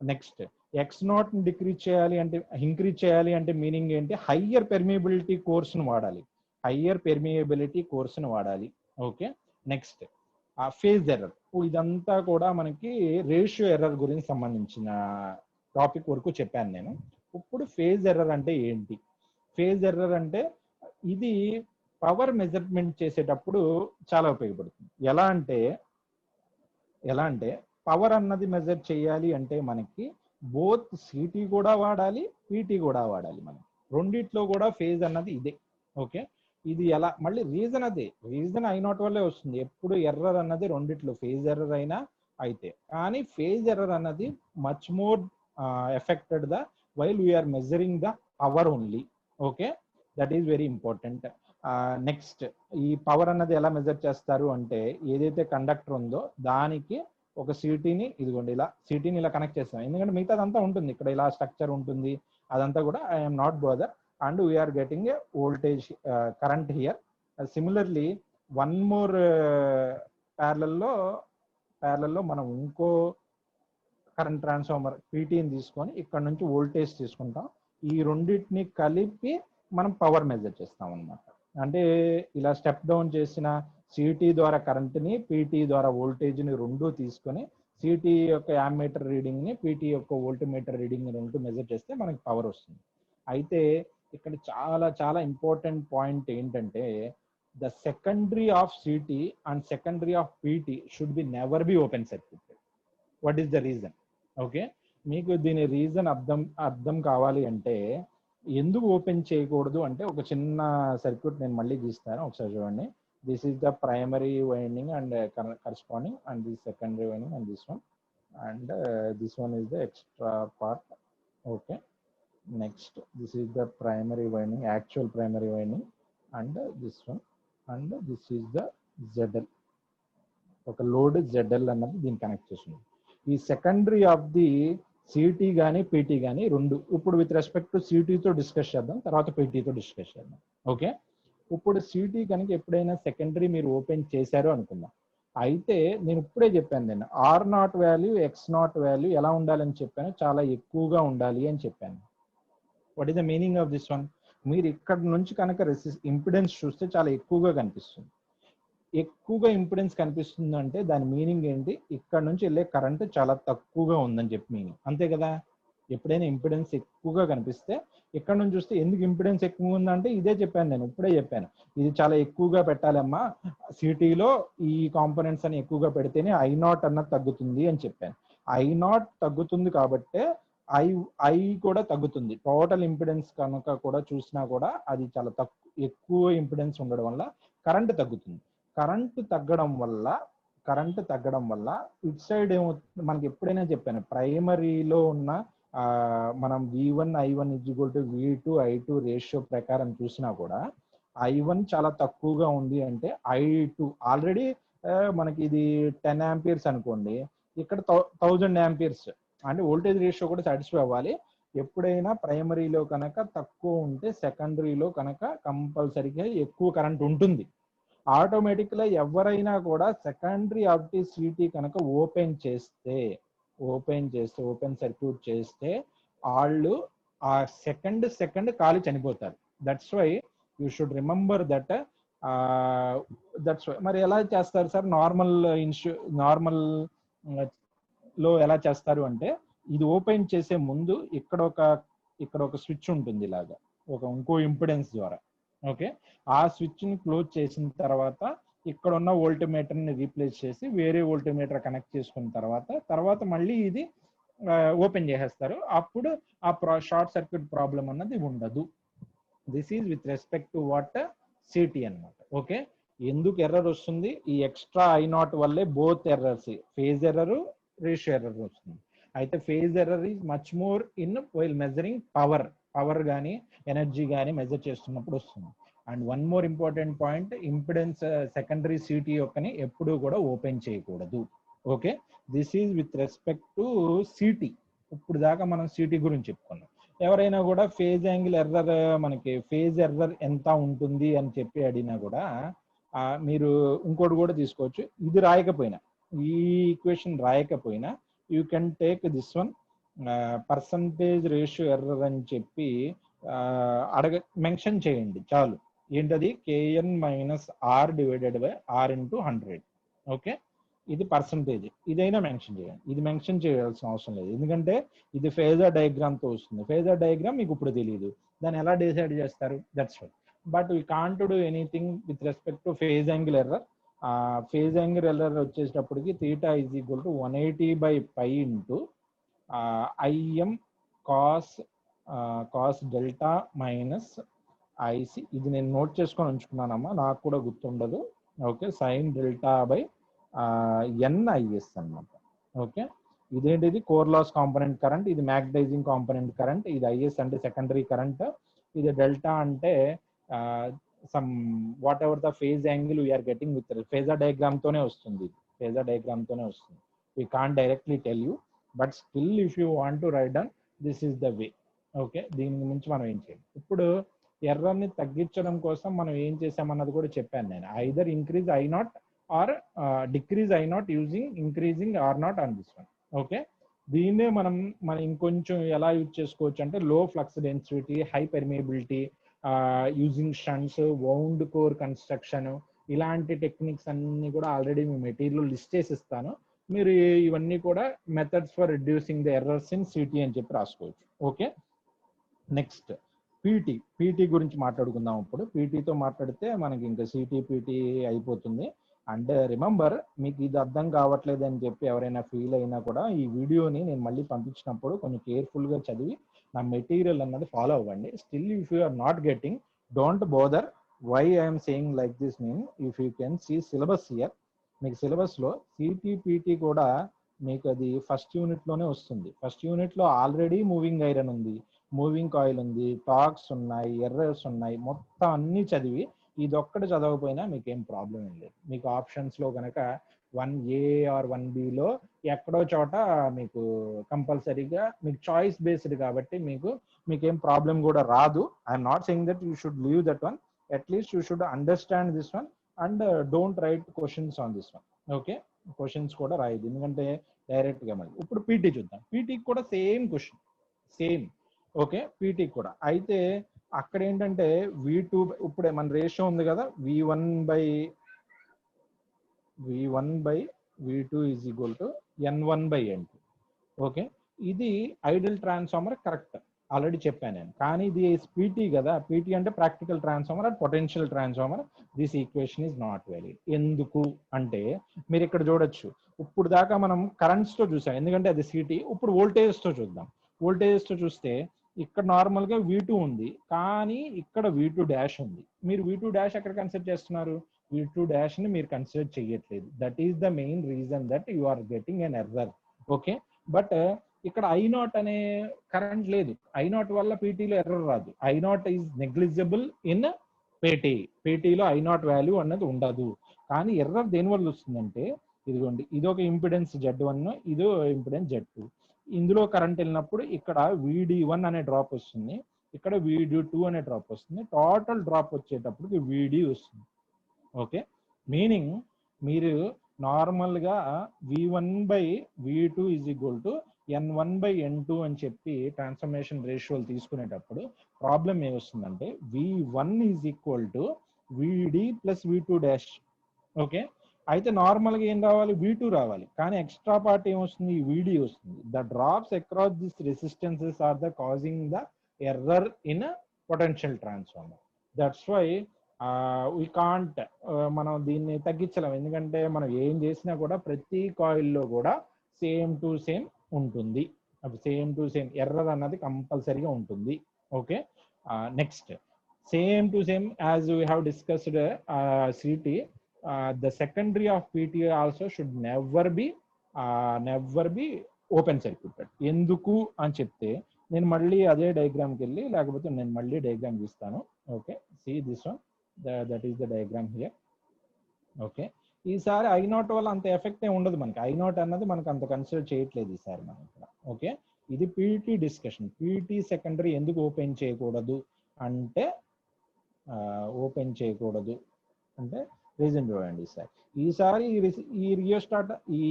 నెక్స్ట్, X0 ని డిక్రీజ్ చేయాలి అంటే, ఇంక్రీజ్ చేయాలి అంటే మీనింగ్ ఏంటి, హయ్యర్ పెర్మియబిలిటీ కోర్స్ ను వాడాలి. హయ్యర్ పెర్మియబిలిటీ కోర్స్ ను వాడాలి. ఓకే, నెక్స్ట్, ఆ ఫేజ్ ఎర్రర్. ఇదంతా కూడా మనకి రేషియో ఎర్రర్ గురించి సంబంధించిన టాపిక్ వరకు చెప్పాను నేను. ఇప్పుడు ఫేజ్ ఎర్రర్ అంటే ఏంటి? ఫేజ్ ఎర్రర్ అంటే ఇది పవర్ మెజర్మెంట్ చేసేటప్పుడు చాలా ఉపయోగపడుతుంది. ఎలా అంటే పవర్ అన్నది మెజర్ చేయాలి అంటే మనకి బోత్ CT కూడా వాడాలి, PT కూడా వాడాలి. మనం రెండిట్లో కూడా ఫేజ్ అన్నది ఇదే. ఓకే, ఇది ఎలా, మళ్ళీ రీజన్ అదే, రీజన్ I0 వల్లే వస్తుంది. ఎప్పుడు ఎర్రర్ అన్నది రెండిట్లో, ఫేజ్ ఎర్రర్ అయినా అయితే. కానీ ఫేజ్ ఎర్రర్ అన్నది much more affected the while we are measuring the power only. Okay, that is very important. Next, ఈ పవర్ అన్నది ఎలా మెజర్ చేస్తారు అంటే, ఏదైతే కండక్టర్ ఉందో దానికి ఒక CTని, ఇదిగోండి ఇలా CTని ఇలా కనెక్ట్ చేస్తాం. ఎందుకంటే మిగతా అదంతా ఉంటుంది, ఇక్కడ ఇలా స్ట్రక్చర్ ఉంటుంది, అదంతా కూడా I'm not bother. And we are getting a voltage current here. Similarly, one more parallel లో మనం ఇంకో కరెంట్ ట్రాన్స్ఫార్మర్ PTని తీసుకొని ఇక్కడ నుంచి వోల్టేజ్ తీసుకుంటాం. ఈ రెండింటిని కలిపి మనం పవర్ మెజర్ చేస్తాం అన్నమాట. అంటే ఇలా స్టెప్ డౌన్ చేసిన CT ద్వారా కరెంట్ని, PT ద్వారా వోల్టేజ్ని రెండు తీసుకొని CT యొక్క యామ్మీటర్ రీడింగ్ని, PT యొక్క వోల్టమీటర్ రీడింగ్ని రెండు మెజర్ చేస్తే మనకి పవర్ వస్తుంది. అయితే ఇక్కడ చాలా చాలా ఇంపార్టెంట్ పాయింట్ ఏంటంటే, the secondary of CT and secondary of PT should be never be open circuit. What is the reason? Okay, మీకు దీని రీజన్ అర్థం కావాలి అంటే, ఎందుకు ఓపెన్ చేయకూడదు అంటే, ఒక చిన్న సర్క్యూట్ నేను మళ్ళీ గీస్తాను, ఒకసారి చూడండి. This is the primary winding and corresponding, and this secondary winding, and this one, and this one is the extra part. Okay, next, this is the primary winding, actual primary winding, and this one, and this is the ZL. ఒక లోడ్ ZL అన్నది దీన్ని కనెక్ట్ చేస్తుంది. ఈ సెకండరీ ఆఫ్ ది CT కానీ PT కానీ రెండు. ఇప్పుడు విత్ రెస్పెక్ట్ టు CT తో డిస్కస్ చేద్దాం, తర్వాత PT తో డిస్కస్ చేద్దాం. ఓకే, ఇప్పుడు CT కనుక ఎప్పుడైనా సెకండరీ మీరు ఓపెన్ చేశారో అనుకుందాం, అయితే నేను ఇప్పుడే చెప్పాను, నేను R naught value X naught value ఎలా ఉండాలని చెప్పాను, చాలా ఎక్కువగా ఉండాలి అని చెప్పాను. What is the meaning of this one? మీరు ఇక్కడ నుంచి కనుక ఇంపిడెన్స్ చూస్తే చాలా ఎక్కువగా కనిపిస్తుంది. ఎక్కువగా ఇంపిడెన్స్ కనిపిస్తుంది అంటే దాని మీనింగ్ ఏంటి? ఇక్కడ నుంచి వెళ్ళే కరెంట్ చాలా తక్కువగా ఉందని చెప్పి మీనింగ్, అంతే కదా? ఎప్పుడైనా ఇంపిడెన్స్ ఎక్కువగా కనిపిస్తే ఇక్కడ నుంచి చూస్తే ఎందుకు ఇంపిడెన్స్ ఎక్కువ ఉందంటే ఇదే చెప్పాను, నేను ఇప్పుడే చెప్పాను, ఇది చాలా ఎక్కువగా పెట్టాలమ్మా, సిటీలో ఈ కాంపోనెంట్స్ అని ఎక్కువగా పెడితేనే ఐ నాట్ అన్నది తగ్గుతుంది అని చెప్పాను. ఐ నాట్ తగ్గుతుంది కాబట్టే ఐ ఐ కూడా తగ్గుతుంది. టోటల్ ఇంపిడెన్స్ కనుక కూడా చూసినా కూడా అది చాలా ఎక్కువ ఇంపిడెన్స్ ఉండడం వల్ల కరెంట్ తగ్గుతుంది. కరెంట్ తగ్గడం వల్ల ఇట్ సైడ్ ఏమవుతుంది, మనకి ఎప్పుడైనా చెప్పాను, ప్రైమరీలో ఉన్న మనం V1 I1 V2 I2 ratio ప్రకారం చూసినా కూడా I1 చాలా తక్కువగా ఉంది అంటే I2 ఆల్రెడీ మనకి ఇది 10 ఆంపియర్స్ అనుకోండి, ఇక్కడ 1000 ఆంపియర్స్ అంటే వోల్టేజ్ రేషియో కూడా సాటిస్ఫై అవ్వాలి. ఎప్పుడైనా ప్రైమరీలో కనుక తక్కువ ఉంటే సెకండరీలో కనుక కంపల్సరీగా ఎక్కువ కరెంట్ ఉంటుంది. ఆటోమేటిక్గా ఎవరైనా కూడా సెకండరీ ఆఫ్ ది సిటీ కనుక ఓపెన్ సర్క్యూట్ చేస్తే వాళ్ళు ఆ సెకండ్ కాలి చనిపోతారు. That's why you should remember that. That's why మరి ఎలా చేస్తారు సార్? నార్మల్ లో ఎలా చేస్తారు అంటే, ఇది ఓపెన్ చేసే ముందు ఇక్కడ ఒక స్విచ్ ఉంటుంది ఇలాగా, ఇంకో ఇంపిడెన్స్ ద్వారా. ఓకే, ఆ స్విచ్ ని క్లోజ్ చేసిన తర్వాత ఇక్కడ ఉన్న వోల్టమీటర్ ని రీప్లేస్ చేసి వేరే వోల్టమీటర్ కనెక్ట్ చేసుకున్న తర్వాత మళ్ళీ ఇది ఓపెన్ చేసేస్తారు. అప్పుడు ఆ షార్ట్ సర్క్యూట్ ప్రాబ్లం అన్నది ఉండదు. This is with respect to what CT అన్నమాట. ఓకే, ఎందుకు ఎర్రర్ వస్తుంది? ఈ ఎక్స్ట్రా ఐ నాట్ వల్లే both errors, phase error, ratio error వస్తుంది. అయితే phase error is much more in while measuring power కానీ ఎనర్జీ కానీ మెజర్ చేస్తున్నప్పుడు వస్తుంది. And one more important point, impedance secondary CT యొక్కని ఎప్పుడూ కూడా ఓపెన్ చేయకూడదు. Okay, this is with respect to CT. ఇప్పుడు దాకా మనం సిటీ గురించి చెప్పుకున్నాం. ఎవరైనా కూడా ఫేజ్ యాంగిల్ ఎర్రర్, మనకి ఫేజ్ ఎర్రర్ ఎంత ఉంటుంది అని చెప్పి అడిగినా కూడా మీరు ఇంకోటి కూడా తీసుకోవచ్చు. ఇది రాయకపోయినా, ఈ ఈక్వేషన్ రాయకపోయినా you can take this one, percentage ratio error అని చెప్పి మెన్షన్ చేయండి చాలు. ఏంటది? KN - R / R × 100. ఓకే, ఇది పర్సంటేజ్. ఇదైనా మెన్షన్ చేయండి. ఇది మెన్షన్ చేయాల్సిన అవసరం లేదు, ఎందుకంటే ఇది ఫేజర్ డయాగ్రామ్ తో వస్తుంది. ఫేజర్ డయాగ్రామ్ మీకు ఇప్పుడు తెలియదు, దాన్ని ఎలా డిసైడ్ చేస్తారు? That's why. But we can't do anything with respect to phase angle error. Phase angle error వచ్చేటప్పటికి θ = 180/π × IM cos delta minus IC. ఇది నేను నోట్ చేసుకొని ఉంచుకున్నానమ్మా, నాకు కూడా గుర్తుండదు. ఓకే, sin డెల్టా/NIS అన్నమాట. ఓకే, ఇదేంటిది? కోర్ లాస్ కాంపోనెంట్ కరెంట్, ఇది మ్యాగ్నటైజింగ్ కాంపోనెంట్ కరెంట్, ఇది IS అంటే సెకండరీ కరెంట్, ఇది డెల్టా అంటే some what ever the phase angle we are getting with phasor diagram తోనే వస్తుంది. We can't directly tell you, but still if you want to write down, this is the way. Okay, దీని నుంచి మనం ఏం చేయాలి? ఇప్పుడు ఎర్రర్ ని తగ్గించడం కోసం మనం ఏం చేసామన్నది కూడా చెప్పాను నేను. Either increase I0 or decrease I0 using increasing R0 on this one. Okay, దీన్నే మనం ఇంకొంచెం ఎలా యూజ్ చేసుకోవచ్చు అంటే, low flux density, high permeability, using shunts, wound core construction, ఇలాంటి టెక్నిక్స్ అన్ని కూడా ఆల్రెడీ మీ మెటీరియల్ లిస్ట్ చేసి ఇస్తాను. మీరు ఇవన్నీ కూడా methods for reducing the errors in city అని చెప్పి రాసుకోవచ్చు. ఓకే, నెక్స్ట్ పీటీ గురించి మాట్లాడుకుందాం. ఇప్పుడు పీటీతో మాట్లాడితే మనకి ఇంకా సిటీ పీటీ అయిపోతుంది. అండ్ రిమెంబర్, మీకు ఇది అర్థం కావట్లేదు అని చెప్పి ఎవరైనా ఫీల్ అయినా కూడా ఈ వీడియోని నేను మళ్ళీ పంపించినప్పుడు కొంచెం కేర్ఫుల్గా చదివి నా మెటీరియల్ అన్నది ఫాలో అవ్వండి. Still if you are not getting, don't bother. Why I'm saying like this mean, if you can see syllabus here, మీకు సిలబస్లో సిటీపీటీ కూడా మీకు అది ఫస్ట్ యూనిట్లోనే వస్తుంది. ఫస్ట్ యూనిట్లో ఆల్రెడీ మూవింగ్ ఐరన్ ఉంది, మూవింగ్ కాయిల్ ఉంది, టార్క్స్ ఉన్నాయి, ఎర్రర్స్ ఉన్నాయి, మొత్తం అన్నీ చదివి ఇదొక్కటి చదవకపోయినా మీకేం ప్రాబ్లం ఏం లేదు. మీకు ఆప్షన్స్లో కనుక 1A ఆర్ 1Bలో ఎక్కడో చోట మీకు కంపల్సరీగా మీకు చాయిస్ బేస్డ్ కాబట్టి మీకేం ప్రాబ్లం కూడా రాదు. I'm not saying that you should leave that one. At least you should understand this one and don't write questions on this one. Okay, questions కూడా రాయదు ఎందుకంటే డైరెక్ట్ గా మళ్ళీ. ఇప్పుడు పీటీ చూద్దాం. పీటీకి కూడా same question, same. Okay, PT కూడా అయితే అక్కడ ఏంటంటే V2 ఇప్పుడే మన రేషియో ఉంది కదా, V1 by V2 is equal to N1 by N2. Okay, ఇది ఐడియల్ ట్రాన్స్ఫార్మర్ కరెక్ట్, ఆల్రెడీ చెప్పాను నేను. కానీ ఇది పీటీ కదా, పీటీ అంటే practical transformer and potential transformer. This equation is not valid. ఎందుకు అంటే మీరు ఇక్కడ చూడొచ్చు, ఇప్పుడు దాకా మనం కరెంట్స్ తో చూసాం ఎందుకంటే అది సిటీ. ఇప్పుడు వోల్టేజ్ తో చూద్దాం. వోల్టేజ్ తో చూస్తే ఇక్కడ నార్మల్ గా V2 ఉంది, కానీ ఇక్కడ V2 డాష్ ఉంది. మీరు V2 డాష్ ఎక్కడ కన్సిడర్ చేస్తున్నారు? V2 డాష్ ని మీరు కన్సిడర్ చేయట్లేదు. That is the main reason that you are getting an error. Okay, but ఇక్కడ I0 అనే కరెంట్ లేదు. I0 వల్ల పీటీలో ఎర్రర్ రాదు. I0 is negligible in PT. పీటీలో I0 వాల్యూ అన్నది ఉండదు. కానీ ఎర్రర్ దేని వల్ల వస్తుందంటే ఇదిగోండి, ఇదొక ఇంపిడెన్స్ Z1, ఇదో ఇంపిడెన్స్ Z2. ఇందులో కరెంట్ వెళ్ళినప్పుడు ఇక్కడ VD1 అనే డ్రాప్ వస్తుంది, ఇక్కడ VD2 అనే డ్రాప్ వస్తుంది. టోటల్ డ్రాప్ వచ్చేటప్పటికి VD వస్తుంది. ఓకే, మీనింగ్ మీరు నార్మల్ గా V1 by V2 is equal to N1 by N2 అని చెప్పి ట్రాన్స్ఫర్మేషన్ రేషియోలు తీసుకునేటప్పుడు ప్రాబ్లం ఏమొస్తుందంటే V1 is equal to VD plus V2 dash. Okay, అయితే నార్మల్ గా ఏం రావాలి? V2 రావాలి, కానీ ఎక్స్ట్రా పార్ట్ ఏమొస్తుంది? VD వస్తుంది. The drops across this resistances are the causing the error in potential transformer. That's why we can't, మనం దీన్ని తగ్గించలేం ఎందుకంటే మనం ఏం చేసినా కూడా ప్రతి కాయిల్లో కూడా సేమ్ టు సేమ్ ఉంటుంది. సేమ్ టు సేమ్ ఎర్రర్ అన్నది కంపల్సరీగా ఉంటుంది. Okay, next same to same as we have discussed city, the secondary of PT also should never be open circuited. ఎందుకు అని చెప్తే నేను మళ్ళీ అదే డయాగ్రామ్కి వెళ్ళి, లేకపోతే నేను మళ్ళీ డయాగ్రామ్ గీస్తాను. Okay, see this one, that is the diagram here. Okay, ఈసారి I0 వల్ల అంత ఎఫెక్ట్ ఏ ఉండదు మనకి. I0 అన్నది మనకు అంత కన్సిడర్ చేయట్లేదు ఈసారి మనం ఇక్కడ. ఓకే, ఇది పీటీ డిస్కషన్. పీటీ సెకండరీ ఎందుకు ఓపెన్ చేయకూడదు అంటే రీజన్ చూడండి సార్. ఈసారి ఈ రియోస్టాట్, ఈ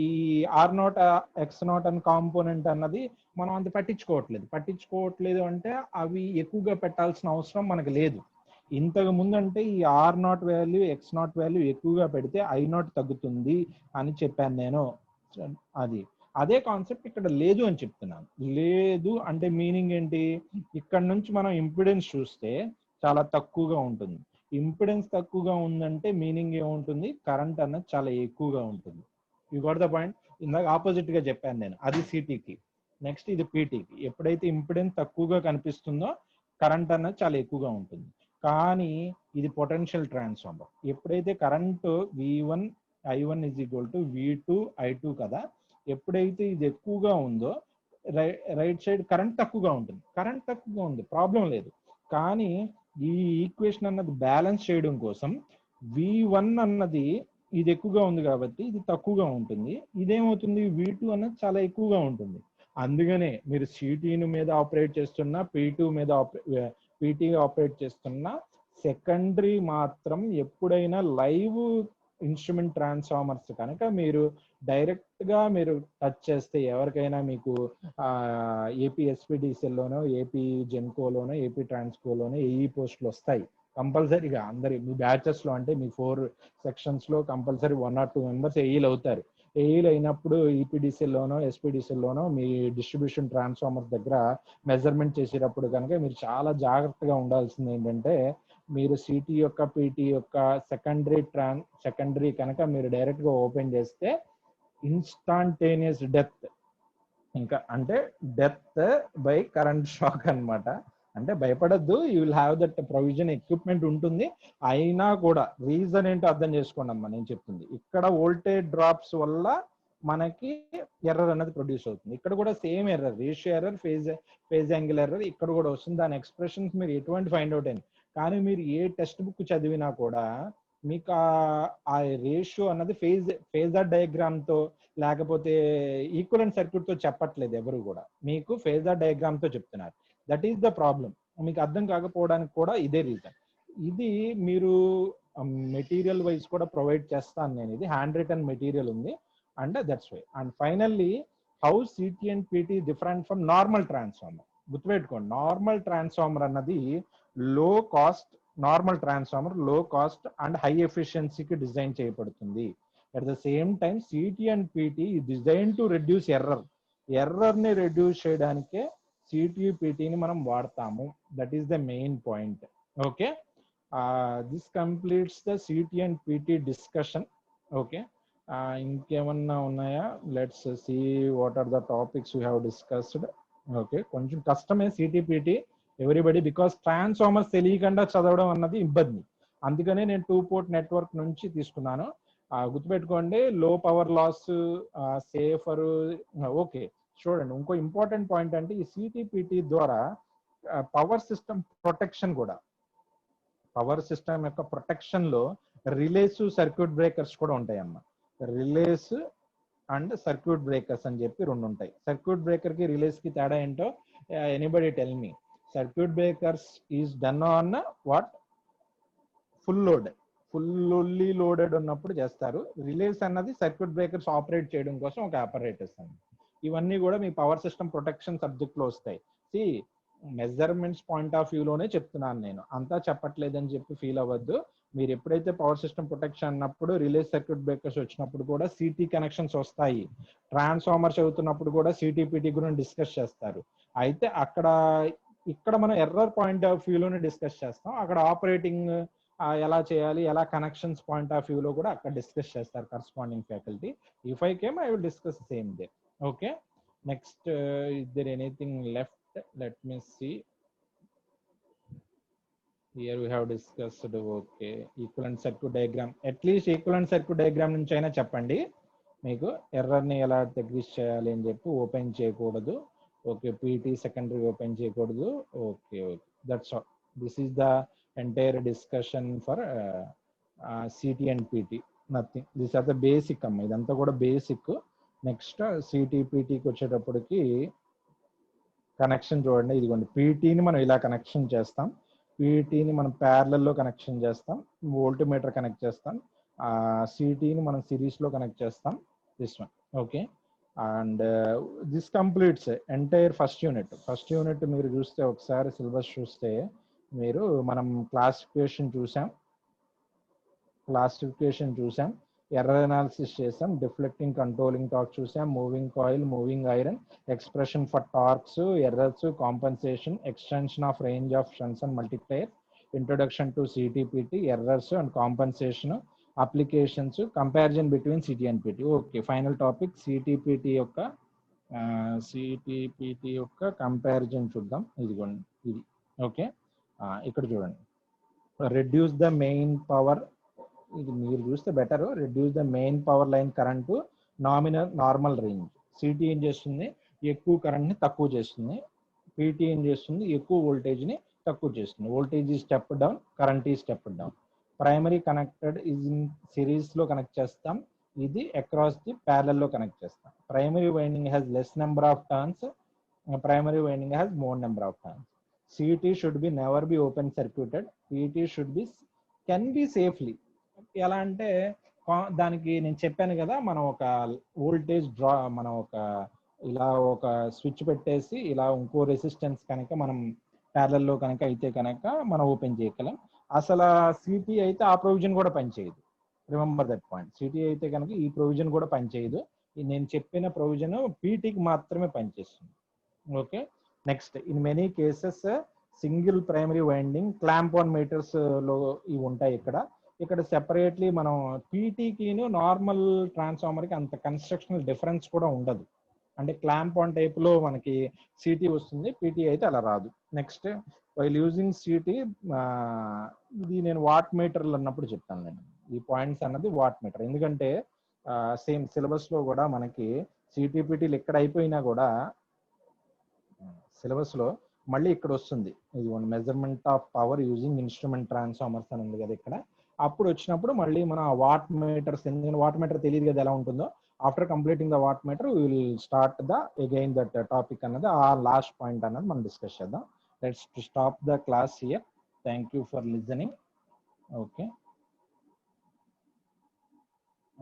R0 X0 అని కాంపోనెంట్ అన్నది మనం అంత పట్టించుకోవట్లేదు అంటే అవి ఎక్కువగా పెట్టాల్సిన అవసరం మనకు లేదు. ఇంతకు ముందు అంటే ఈ R0 వాల్యూ X0 వాల్యూ ఎక్కువగా పెడితే I0 తగ్గుతుంది అని చెప్పాను నేను. అదే కాన్సెప్ట్ ఇక్కడ లేదు అని చెప్తున్నాను. లేదు అంటే మీనింగ్ ఏంటి? ఇక్కడ నుంచి మనం ఇంపిడెన్స్ చూస్తే చాలా తక్కువగా ఉంటుంది. ఇంపిడెన్స్ తక్కువగా ఉందంటే మీనింగ్ ఏముంటుంది? కరెంట్ అన్నది చాలా ఎక్కువగా ఉంటుంది. You got the point. ఇందాక ఆపోజిట్ గా చెప్పాను నేను, అది సిటీకి. నెక్స్ట్ ఇది పీటీకి. ఎప్పుడైతే ఇంపిడెన్స్ తక్కువగా కనిపిస్తుందో కరెంట్ అన్నది చాలా ఎక్కువగా ఉంటుంది. కానీ ఇది పొటెన్షియల్ ట్రాన్స్ఫార్మర్. ఎప్పుడైతే current V1 I1 is equal to V2 I2 కదా, ఎప్పుడైతే ఇది ఎక్కువగా ఉందో రైట్ సైడ్ కరెంట్ తక్కువగా ఉంటుంది. కరెంట్ తక్కువగా ఉంది, ప్రాబ్లం లేదు. కానీ ఈ ఈక్వేషన్ అన్నది బ్యాలెన్స్ చేయడం కోసం V1 అన్నది ఇది ఎక్కువగా ఉంది కాబట్టి ఇది తక్కువగా ఉంటుంది. ఇదేమవుతుంది? V2 అన్నది చాలా ఎక్కువగా ఉంటుంది. అందుకనే మీరు సిటీ మీద ఆపరేట్ చేస్తున్నా, పీటీ ఆపరేట్ చేస్తున్నా, సెకండరీ మాత్రం ఎప్పుడైనా లైవ్ ఇన్స్ట్రుమెంట్ ట్రాన్స్ఫార్మర్స్ కనుక మీరు డైరెక్ట్ గా మీరు టచ్ చేస్తే ఎవరికైనా మీకు ఏపీ ఎస్పీడీసీలోనో, ఏపీ జెన్కోలోనో, ఏపీ ట్రాన్స్కోలోనో ఏఈ పోస్టులు వస్తాయి కంపల్సరీగా. అందరి మీ బ్యాచెస్ లో అంటే మీ 4 సెక్షన్స్ లో కంపల్సరీ 1 or 2 మెంబర్స్ ఏఈలు అవుతారు. ఏఈలు అయినప్పుడు ఈపీడీసీలోనో ఎస్పీడీసీలోనో మీ డిస్ట్రిబ్యూషన్ ట్రాన్స్ఫార్మర్స్ దగ్గర మెజర్మెంట్ చేసేటప్పుడు కనుక మీరు చాలా జాగ్రత్తగా ఉండాల్సింది ఏంటంటే, మీరు సిటీ యొక్క పీటీ యొక్క సెకండరీ కనుక మీరు డైరెక్ట్ గా ఓపెన్ చేస్తే ఇన్స్టాంటేనియస్ డెత్, ఇంకా అంటే డెత్ బై కరెంట్ షాక్ అన్నమాట. అంటే భయపడద్దు, you will have that provision, equipment ఉంటుంది. అయినా కూడా రీజన్ ఏంటో అర్థం చేసుకోండి అమ్మా నేను చెప్తుంది. ఇక్కడ వోల్టేజ్ డ్రాప్స్ వల్ల మనకి ఎర్రర్ అనేది ప్రొడ్యూస్ అవుతుంది. ఇక్కడ కూడా same error, ratio error, phase angle error ఇక్కడ కూడా వస్తుంది. దాని ఎక్స్ప్రెషన్స్ మీరు ఎటువంటి ఫైండ్ అవుట్ అయింది. కానీ మీరు ఏ టెక్స్ట్ బుక్ చదివినా కూడా మీకు ఆ రేషియో అన్నది ఫేజర్ డయాగ్రామ్ తో లేకపోతే ఈక్వలెంట్ సర్క్యూట్ తో చెప్పట్లేదు ఎవరు కూడా, మీకు ఫేజర్ డయాగ్రామ్ తో చెప్తున్నారు. That is the problem. మీకు అర్థం కాకపోవడానికి కూడా ఇదే రీజన్. ఇది మీరు మెటీరియల్ వైజ్ కూడా ప్రొవైడ్ చేస్తాను నేను. ఇది హ్యాండ్ రిటర్న్ మెటీరియల్ ఉంది and that's why. And finally how CT and PT different from normal transformer. గుర్తుపెట్టుకోండి, నార్మల్ ట్రాన్స్ఫార్మర్ అన్నది లో కాస్ట్, నార్మల్ ట్రాన్స్ఫార్మర్ లో కాస్ట్ అండ్ హై ఎఫిషియన్సీకి డిజైన్ చేయబడుతుంది. At the same time CT and PT design to reduce error ని రెడ్యూస్ చేయడానికే సిటీ పిటిని మనం వాడతాము. That is the main point. Okay, this completes the CT and PT discussion. Okay, ఇంకేమన్నా ఉన్నాయా? Let's see what are the topics you have discussed. Okay, కొంచెం కష్టమే సిటీపీటీ ఎవ్రీబడి, బికాస్ ట్రాన్స్ఫార్మర్స్ తెలియకుండా చదవడం అన్నది ఇబ్బంది. అందుకనే నేను 2 పోర్ట్ నెట్వర్క్ నుంచి తీసుకున్నాను. గుర్తుపెట్టుకోండి, లో పవర్ లాస్, సేఫర్. ఓకే, చూడండి, ఇంకో ఇంపార్టెంట్ పాయింట్ అంటే ఈ సిటీపీటీ ద్వారా పవర్ సిస్టమ్ ప్రొటెక్షన్ కూడా, పవర్ సిస్టమ్ యొక్క ప్రొటెక్షన్ లో రిలేస్, సర్క్యూట్ బ్రేకర్స్ కూడా ఉంటాయమ్మా. రిలేస్ అండ్ సర్క్యూట్ బ్రేకర్స్ అని చెప్పి 2 ఉంటాయి. సర్క్యూట్ బ్రేకర్ కి రిలేస్ కి తేడా ఏంటో anybody tell me. Circuit breakers is done on what? Full load, fully loaded ఉన్నప్పుడు చేస్తారు. రిలేస్ అన్నది సర్క్యూట్ బ్రేకర్స్ ఆపరేట్ చేయడం కోసం ఒక ఆపరేటర్స్ అండి. ఇవన్నీ కూడా మీ పవర్ సిస్టమ్ ప్రొటెక్షన్ సబ్జెక్ట్ లో వస్తాయి. సి మెజర్మెంట్స్ పాయింట్ ఆఫ్ వ్యూ లోనే చెప్తున్నాను నేను, అంతా చెప్పట్లేదని చెప్పి ఫీల్ అవ్వద్దు. మీరు ఎప్పుడైతే పవర్ సిస్టమ్ ప్రొటెక్షన్ అన్నప్పుడు రిలేస్ సర్క్యూట్ బ్రేకర్స్ వచ్చినప్పుడు కూడా సిటీ కనెక్షన్స్ వస్తాయి. ట్రాన్స్ఫార్మర్స్ అవుతున్నప్పుడు కూడా సిటీపీటీ గురించి డిస్కస్ చేస్తారు. అయితే ఇక్కడ మనం ఎర్రర్ పాయింట్ ఆఫ్ వ్యూ లోనే డిస్కస్ చేస్తాం. అక్కడ ఆపరేటింగ్ ఎలా చేయాలి, ఎలా కనెక్షన్స్ పాయింట్ ఆఫ్ వ్యూ లో కూడా అక్కడ డిస్కస్ చేస్తారు corresponding faculty. If I came I will discuss same day. Okay, next is there anything left? Let me see. Here we have discussed. Okay, equivalent circuit diagram. At least equivalent circuit diagram నుంచి అయినా చెప్పండి. మీకు ఎర్రర్ ని ఎలా తగ్గించి చేయాలి అని చెప్పి ఓపెన్ చేయకూడదు. ఓకే, పీటీ సెకండరీ ఓపెన్ చేయకూడదు. Okay, that's all. This is the entire discussion for CT and PT. Nothing, this are the basic అమ్మ. ఇదంతా కూడా బేసిక్. నెక్స్ట్ సిటీ పీటీకి వచ్చేటప్పటికి కనెక్షన్ చూడండి. ఇదిగోండి, పీటీని మనం ఇలా కనెక్షన్ చేస్తాం. పీటీని మనం ప్యారలల్లో కనెక్షన్ చేస్తాం. వోల్టీమీటర్ కనెక్ట్ చేస్తాం. సిటీని మనం సిరీస్ లో కనెక్ట్ చేస్తాం. This one. Okay, and this completes entire first unit. First unit మీరు చూస్తే, ఒకసారి సిలబస్ చూస్తే మీరు, మనం క్లాసిఫికేషన్ చూసాం, ఎర్రర్ అనాలిసిస్ చేసాం, డిఫ్లెక్టింగ్ కంట్రోలింగ్ టార్క్ చూసాం, moving coil, moving iron, expression for torques, errors, compensation, extension of range of shunts and multiplier, introduction to CT PT, errors and compensation, applications, comparison between CT and PT. Okay, final topic సిటీపీటీ యొక్క కంపారిజన్ చూద్దాం. ఇదిగోండి ఇది. ఓకే, ఇక్కడ చూడండి, రెడ్యూస్ ద మెయిన్ పవర్. ఇది మీరు చూస్తే better. Reduce the main power line current to normal range. City ఏం చేస్తుంది? ఎక్కువ కరెంట్ ని తక్కువ చేస్తుంది. పీటీ ఏం చేస్తుంది? ఎక్కువ వోల్టేజ్ ని తక్కువ చేస్తుంది. వోల్టేజ్ ఈ స్టెప్ డౌన్, కరెంట్ ఈ step down. Primary connected is in series లో కనెక్ట్ చేస్తాం. ఇది అక్రాస్ ది ప్యారలల్ లో కనెక్ట్ చేస్తాం. Primary winding has less number of turns, primary winding has more number of turns. City should be never be open circuited. PT should be can be safely. ఎలా అంటే, దానికి నేను చెప్పాను కదా, మనం ఒక వోల్టేజ్ మనం ఇలా ఒక స్విచ్ పెట్టేసి ఇలా ఇంకో రెసిస్టెన్స్ కనుక మనం ప్యారలల్లో కనుక అయితే కనుక మనం ఓపెన్ చేయగలం. అసలు సిటీ అయితే ఆ ప్రొవిజన్ కూడా పనిచేయదు. Remember that point. సిటీ అయితే కనుక ఈ ప్రొవిజన్ కూడా పనిచేయదు. నేను చెప్పిన ప్రొవిజన్ పీటీకి మాత్రమే పనిచేస్తుంది. Okay, next, in many cases single primary winding clamp on meters లో ఇవి ఉంటాయి. ఇక్కడ సెపరేట్లీ మనం పీటీకి నార్మల్ ట్రాన్స్ఫార్మర్ కి అంత కన్స్ట్రక్షనల్ డిఫరెన్స్ కూడా ఉండదు. అంటే క్లాంప్ ఆన్ టైప్ లో మనకి సిటీ వస్తుంది, పీటీ అయితే అలా రాదు. నెక్స్ట్, వైల్ యూజింగ్ సిటీ, ఇది నేను వాట్ మీటర్లు అన్నప్పుడు చెప్తాను. నేను ఈ పాయింట్స్ అన్నది వాట్ మీటర్. ఎందుకంటే సేమ్ సిలబస్ లో కూడా మనకి సిటీపీటీలు ఎక్కడ అయిపోయినా కూడా సిలబస్ లో మళ్ళీ ఇక్కడ వస్తుంది. ఇది measurement of power using instrument transformers అని ఉంది కదా ఇక్కడ. అప్పుడు వచ్చినప్పుడు మళ్ళీ మన వాట్ మీటర్స్, ఎందుకంటే వాట్ మీటర్ తెలియదు కదా ఎలా ఉంటుందో. After completing the watt meter will start the again that topic అన్నది, ఆ లాస్ట్ పాయింట్ అన్నది మనం డిస్కస్ చేద్దాం. Let's stop the class here. Thank you for listening. Okay.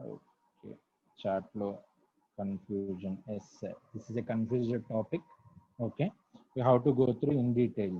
Okay, chat లో confusion. Yes, this is a confused topic. Okay, we have to go through in detail.